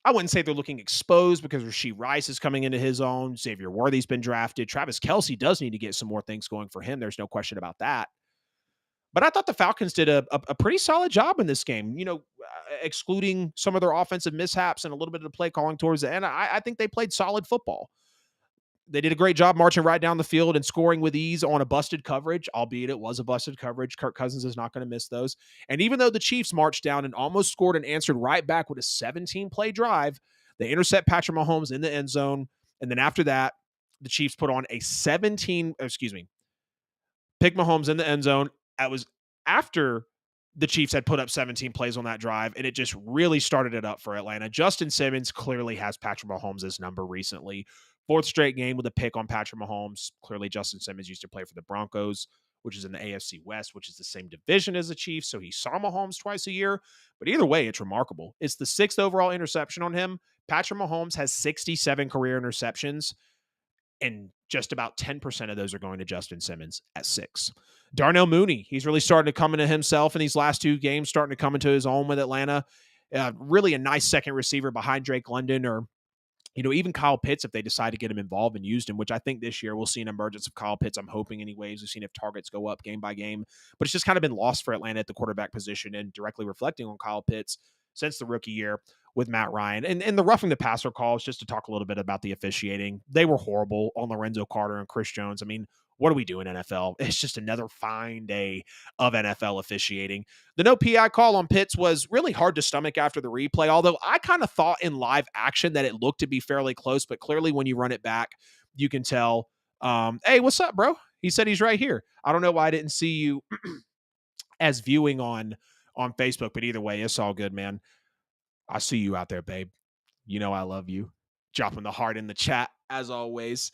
I wouldn't say they're looking exposed because Rashee Rice is coming into his own. Xavier Worthy's been drafted. Travis Kelce does need to get some more things going for him. There's no question about that. But I thought the Falcons did a pretty solid job in this game, excluding some of their offensive mishaps and a little bit of the play calling towards the end. I think they played solid football. They did a great job marching right down the field and scoring with ease on a busted coverage, albeit it was a busted coverage. Kirk Cousins is not going to miss those. And even though the Chiefs marched down and almost scored and answered right back with a 17-play drive, they intercept Patrick Mahomes in the end zone. And then after that, the Chiefs put on a pick Mahomes in the end zone. That was after the Chiefs had put up 17 plays on that drive, and it just really started it up for Atlanta. Justin Simmons clearly has Patrick Mahomes' number recently. Fourth straight game with a pick on Patrick Mahomes. Clearly, Justin Simmons used to play for the Broncos, which is in the AFC West, which is the same division as the Chiefs, so he saw Mahomes twice a year. But either way, it's remarkable. It's the 6th overall interception on him. Patrick Mahomes has 67 career interceptions, and just about 10% of those are going to Justin Simmons at 6. Darnell Mooney, he's really starting to come into himself in these last 2 games, starting to come into his own with Atlanta. Really a nice second receiver behind Drake London or, even Kyle Pitts if they decide to get him involved and used him, which I think this year we'll see an emergence of Kyle Pitts. I'm hoping anyways. We've seen if targets go up game by game, but it's just kind of been lost for Atlanta at the quarterback position and directly reflecting on Kyle Pitts since the rookie year with Matt Ryan. And the roughing the passer calls, just to talk a little bit about the officiating, they were horrible on Lorenzo Carter and Chris Jones. I mean, what are we doing, NFL? It's just another fine day of NFL officiating. The no PI call on Pitts was really hard to stomach after the replay, although I kind of thought in live action that it looked to be fairly close, but clearly when you run it back, you can tell, hey, what's up, bro? He said he's right here. I don't know why I didn't see you as viewing on Facebook, but either way, it's all good, man. I see you out there, babe. You know I love you. Dropping the heart in the chat, as always.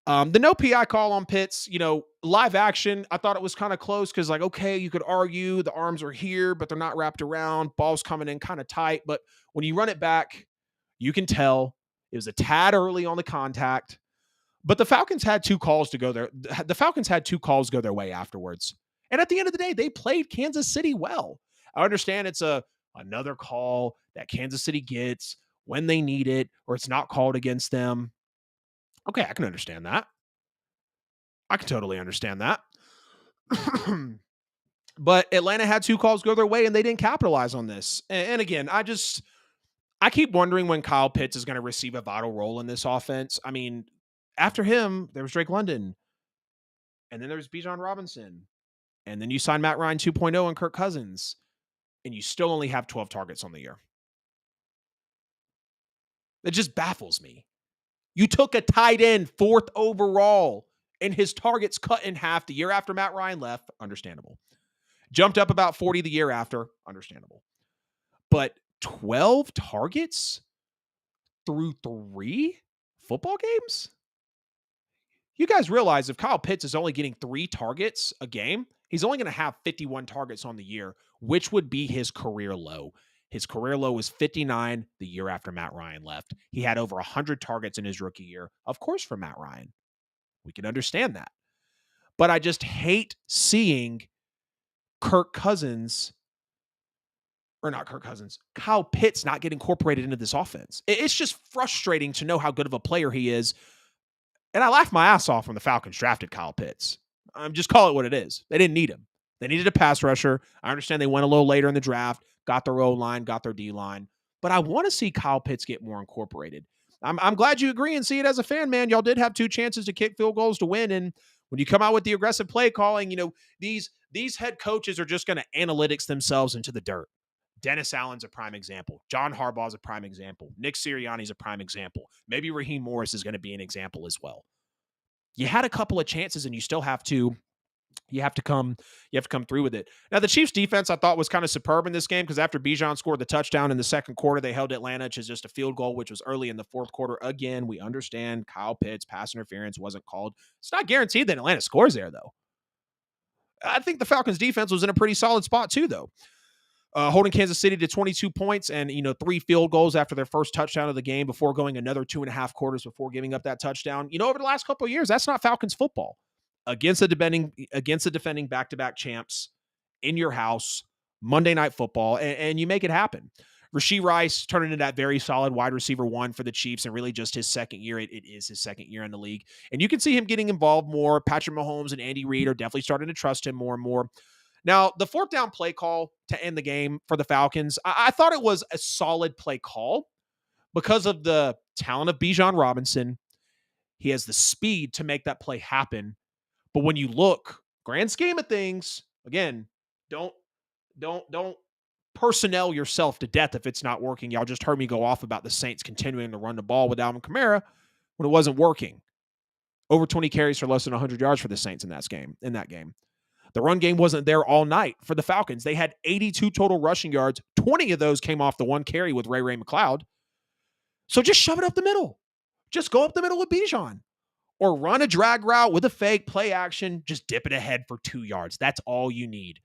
The no PI call on Pitts, live action, I thought it was kind of close because, okay, you could argue the arms are here, but they're not wrapped around. Ball's coming in kind of tight. But when you run it back, you can tell it was a tad early on the contact. But the Falcons had 2 calls to go there. The Falcons had 2 calls go their way afterwards. And at the end of the day, they played Kansas City well. I understand it's another call that Kansas City gets when they need it, or it's not called against them. Okay, I can understand that. I can totally understand that. But Atlanta had 2 calls go their way, and they didn't capitalize on this. And again, I keep wondering when Kyle Pitts is going to receive a vital role in this offense. I mean, after him, there was Drake London, and then there was Bijan Robinson, and then you sign Matt Ryan 2.0 and Kirk Cousins, and you still only have 12 targets on the year. It just baffles me. You took a tight end 4th overall, and his targets cut in half the year after Matt Ryan left. Understandable. Jumped up about 40 the year after. Understandable. But 12 targets through 3 football games? You guys realize if Kyle Pitts is only getting 3 targets a game, he's only going to have 51 targets on the year, which would be his career low. His career low was 59 the year after Matt Ryan left. He had over 100 targets in his rookie year, of course, for Matt Ryan. We can understand that. But I just hate seeing Kyle Pitts not get incorporated into this offense. It's just frustrating to know how good of a player he is. And I laughed my ass off when the Falcons drafted Kyle Pitts. Just call it what it is. They didn't need him. They needed a pass rusher. I understand they went a little later in the draft, got their O-line, got their D-line. But I want to see Kyle Pitts get more incorporated. I'm glad you agree and see it as a fan, man. Y'all did have 2 chances to kick field goals to win. And when you come out with the aggressive play calling, these head coaches are just going to analytics themselves into the dirt. Dennis Allen's a prime example. John Harbaugh's a prime example. Nick Sirianni's a prime example. Maybe Raheem Morris is going to be an example as well. You had a couple of chances and you still have to come through with it. Now, the Chiefs defense I thought was kind of superb in this game because after Bijan scored the touchdown in the second quarter, they held Atlanta to just a field goal, which was early in the 4th quarter. Again, we understand Kyle Pitts pass interference wasn't called. It's not guaranteed that Atlanta scores there, though. I think the Falcons defense was in a pretty solid spot too, though. Holding Kansas City to 22 points and, 3 field goals after their first touchdown of the game before going another 2.5 quarters before giving up that touchdown. Over the last couple of years, that's not Falcons football. against the defending back-to-back champs in your house, Monday Night Football, and you make it happen. Rashee Rice turned into that very solid wide receiver one for the Chiefs, and really just his second year. It is his second year in the league. And you can see him getting involved more. Patrick Mahomes and Andy Reid are definitely starting to trust him more and more. Now, the fourth down play call to end the game for the Falcons, I thought it was a solid play call because of the talent of Bijan Robinson. He has the speed to make that play happen. But when you look, grand scheme of things, again, don't personnel yourself to death if it's not working. Y'all just heard me go off about the Saints continuing to run the ball with Alvin Kamara when it wasn't working. Over 20 carries for less than 100 yards for the Saints in that game. The run game wasn't there all night for the Falcons. They had 82 total rushing yards. 20 of those came off the one carry with Ray McCloud. So just shove it up the middle. Just go up the middle with Bijan. Or run a drag route with a fake play action. Just dip it ahead for 2 yards. That's all you need.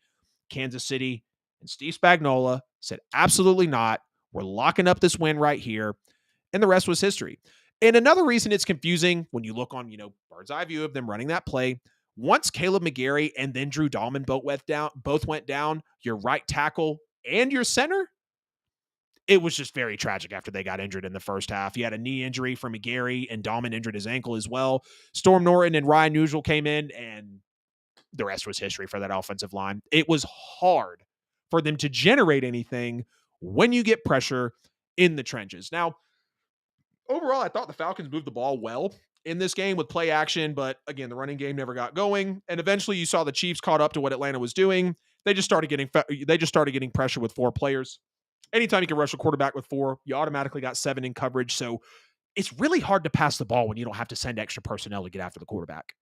Kansas City and Steve Spagnuolo said, absolutely not. We're locking up this win right here. And the rest was history. And another reason it's confusing when you look on, bird's eye view of them running that play, once Caleb McGarry and then Drew Dahlman both went down, your right tackle and your center, it was just very tragic after they got injured in the first half. You had a knee injury for McGarry, and Dahlman injured his ankle as well. Storm Norton and Ryan Nugent came in, and the rest was history for that offensive line. It was hard for them to generate anything when you get pressure in the trenches. Now, overall, I thought the Falcons moved the ball well in this game with play action, but again, the running game never got going. And eventually you saw the Chiefs caught up to what Atlanta was doing. They just started getting pressure with 4 players. Anytime you can rush a quarterback with 4, you automatically got 7 in coverage. So it's really hard to pass the ball when you don't have to send extra personnel to get after the quarterback.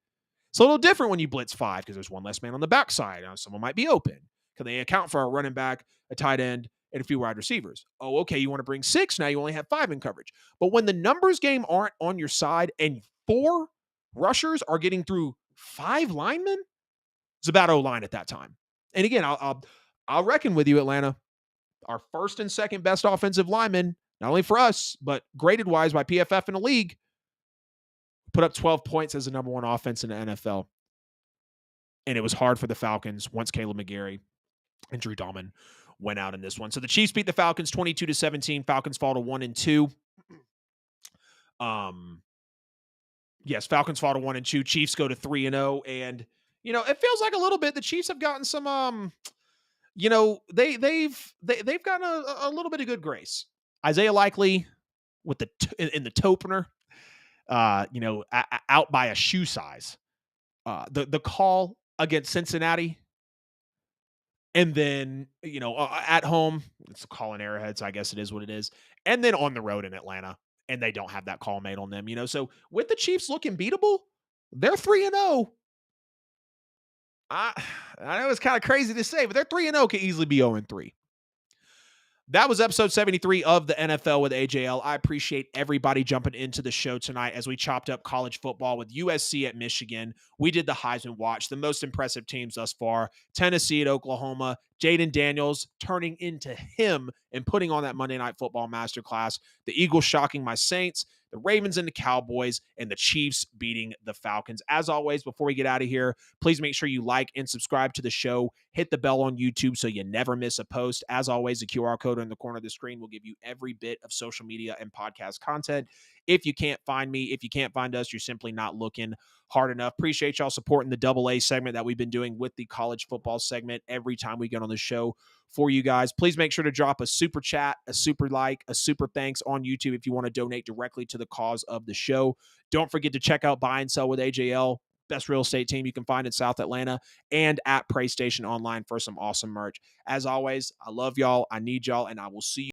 It's a little different when you blitz 5 because there's one less man on the backside. Someone might be open. Can they account for a running back, a tight end, and a few wide receivers? Oh, okay, you want to bring 6, now you only have 5 in coverage. But when the numbers game aren't on your side and 4 rushers are getting through 5 linemen, it's a bad O-line at that time. And again, I'll reckon with you, Atlanta. Our first and second best offensive linemen, not only for us, but graded wise by PFF in the league, put up 12 points as the number 1 offense in the NFL. And it was hard for the Falcons once Caleb McGarry and Drew Dahlman went out in this one. So the Chiefs beat the Falcons 22-17. Falcons fall to 1-2. Yes, Falcons fall to 1-2. Chiefs go to 3-0. And, it feels like a little bit the Chiefs have gotten some they've gotten a little bit of good grace. Isaiah Likely with in the Topener, out by a shoe size. The call against Cincinnati, and then at home, it's a call in Arrowhead, so I guess it is what it is. And then on the road in Atlanta, and they don't have that call made on them. So with the Chiefs looking beatable, they're 3-0. I know it's kind of crazy to say, but they're 3-0, could easily be 0-3. That was episode 73 of the NFL with AJL. I appreciate everybody jumping into the show tonight as we chopped up college football with USC at Michigan. We did the Heisman Watch, the most impressive teams thus far. Tennessee at Oklahoma. Jayden Daniels turning into him and putting on that Monday Night Football masterclass. The Eagles shocking my Saints. The Ravens and the Cowboys, and the Chiefs beating the Falcons. As always, before we get out of here, please make sure you like and subscribe to the show. Hit the bell on YouTube so you never miss a post. As always, the QR code in the corner of the screen will give you every bit of social media and podcast content. If you can't find me, if you can't find us, you're simply not looking hard enough. Appreciate y'all supporting the AA segment that we've been doing with the college football segment every time we get on the show for you guys. Please make sure to drop a super chat, a super like, a super thanks on YouTube if you want to donate directly to the cause of the show. Don't forget to check out Buy and Sell with AJL, best real estate team you can find in South Atlanta, and at PrayStation Online for some awesome merch. As always, I love y'all, I need y'all, and I will see you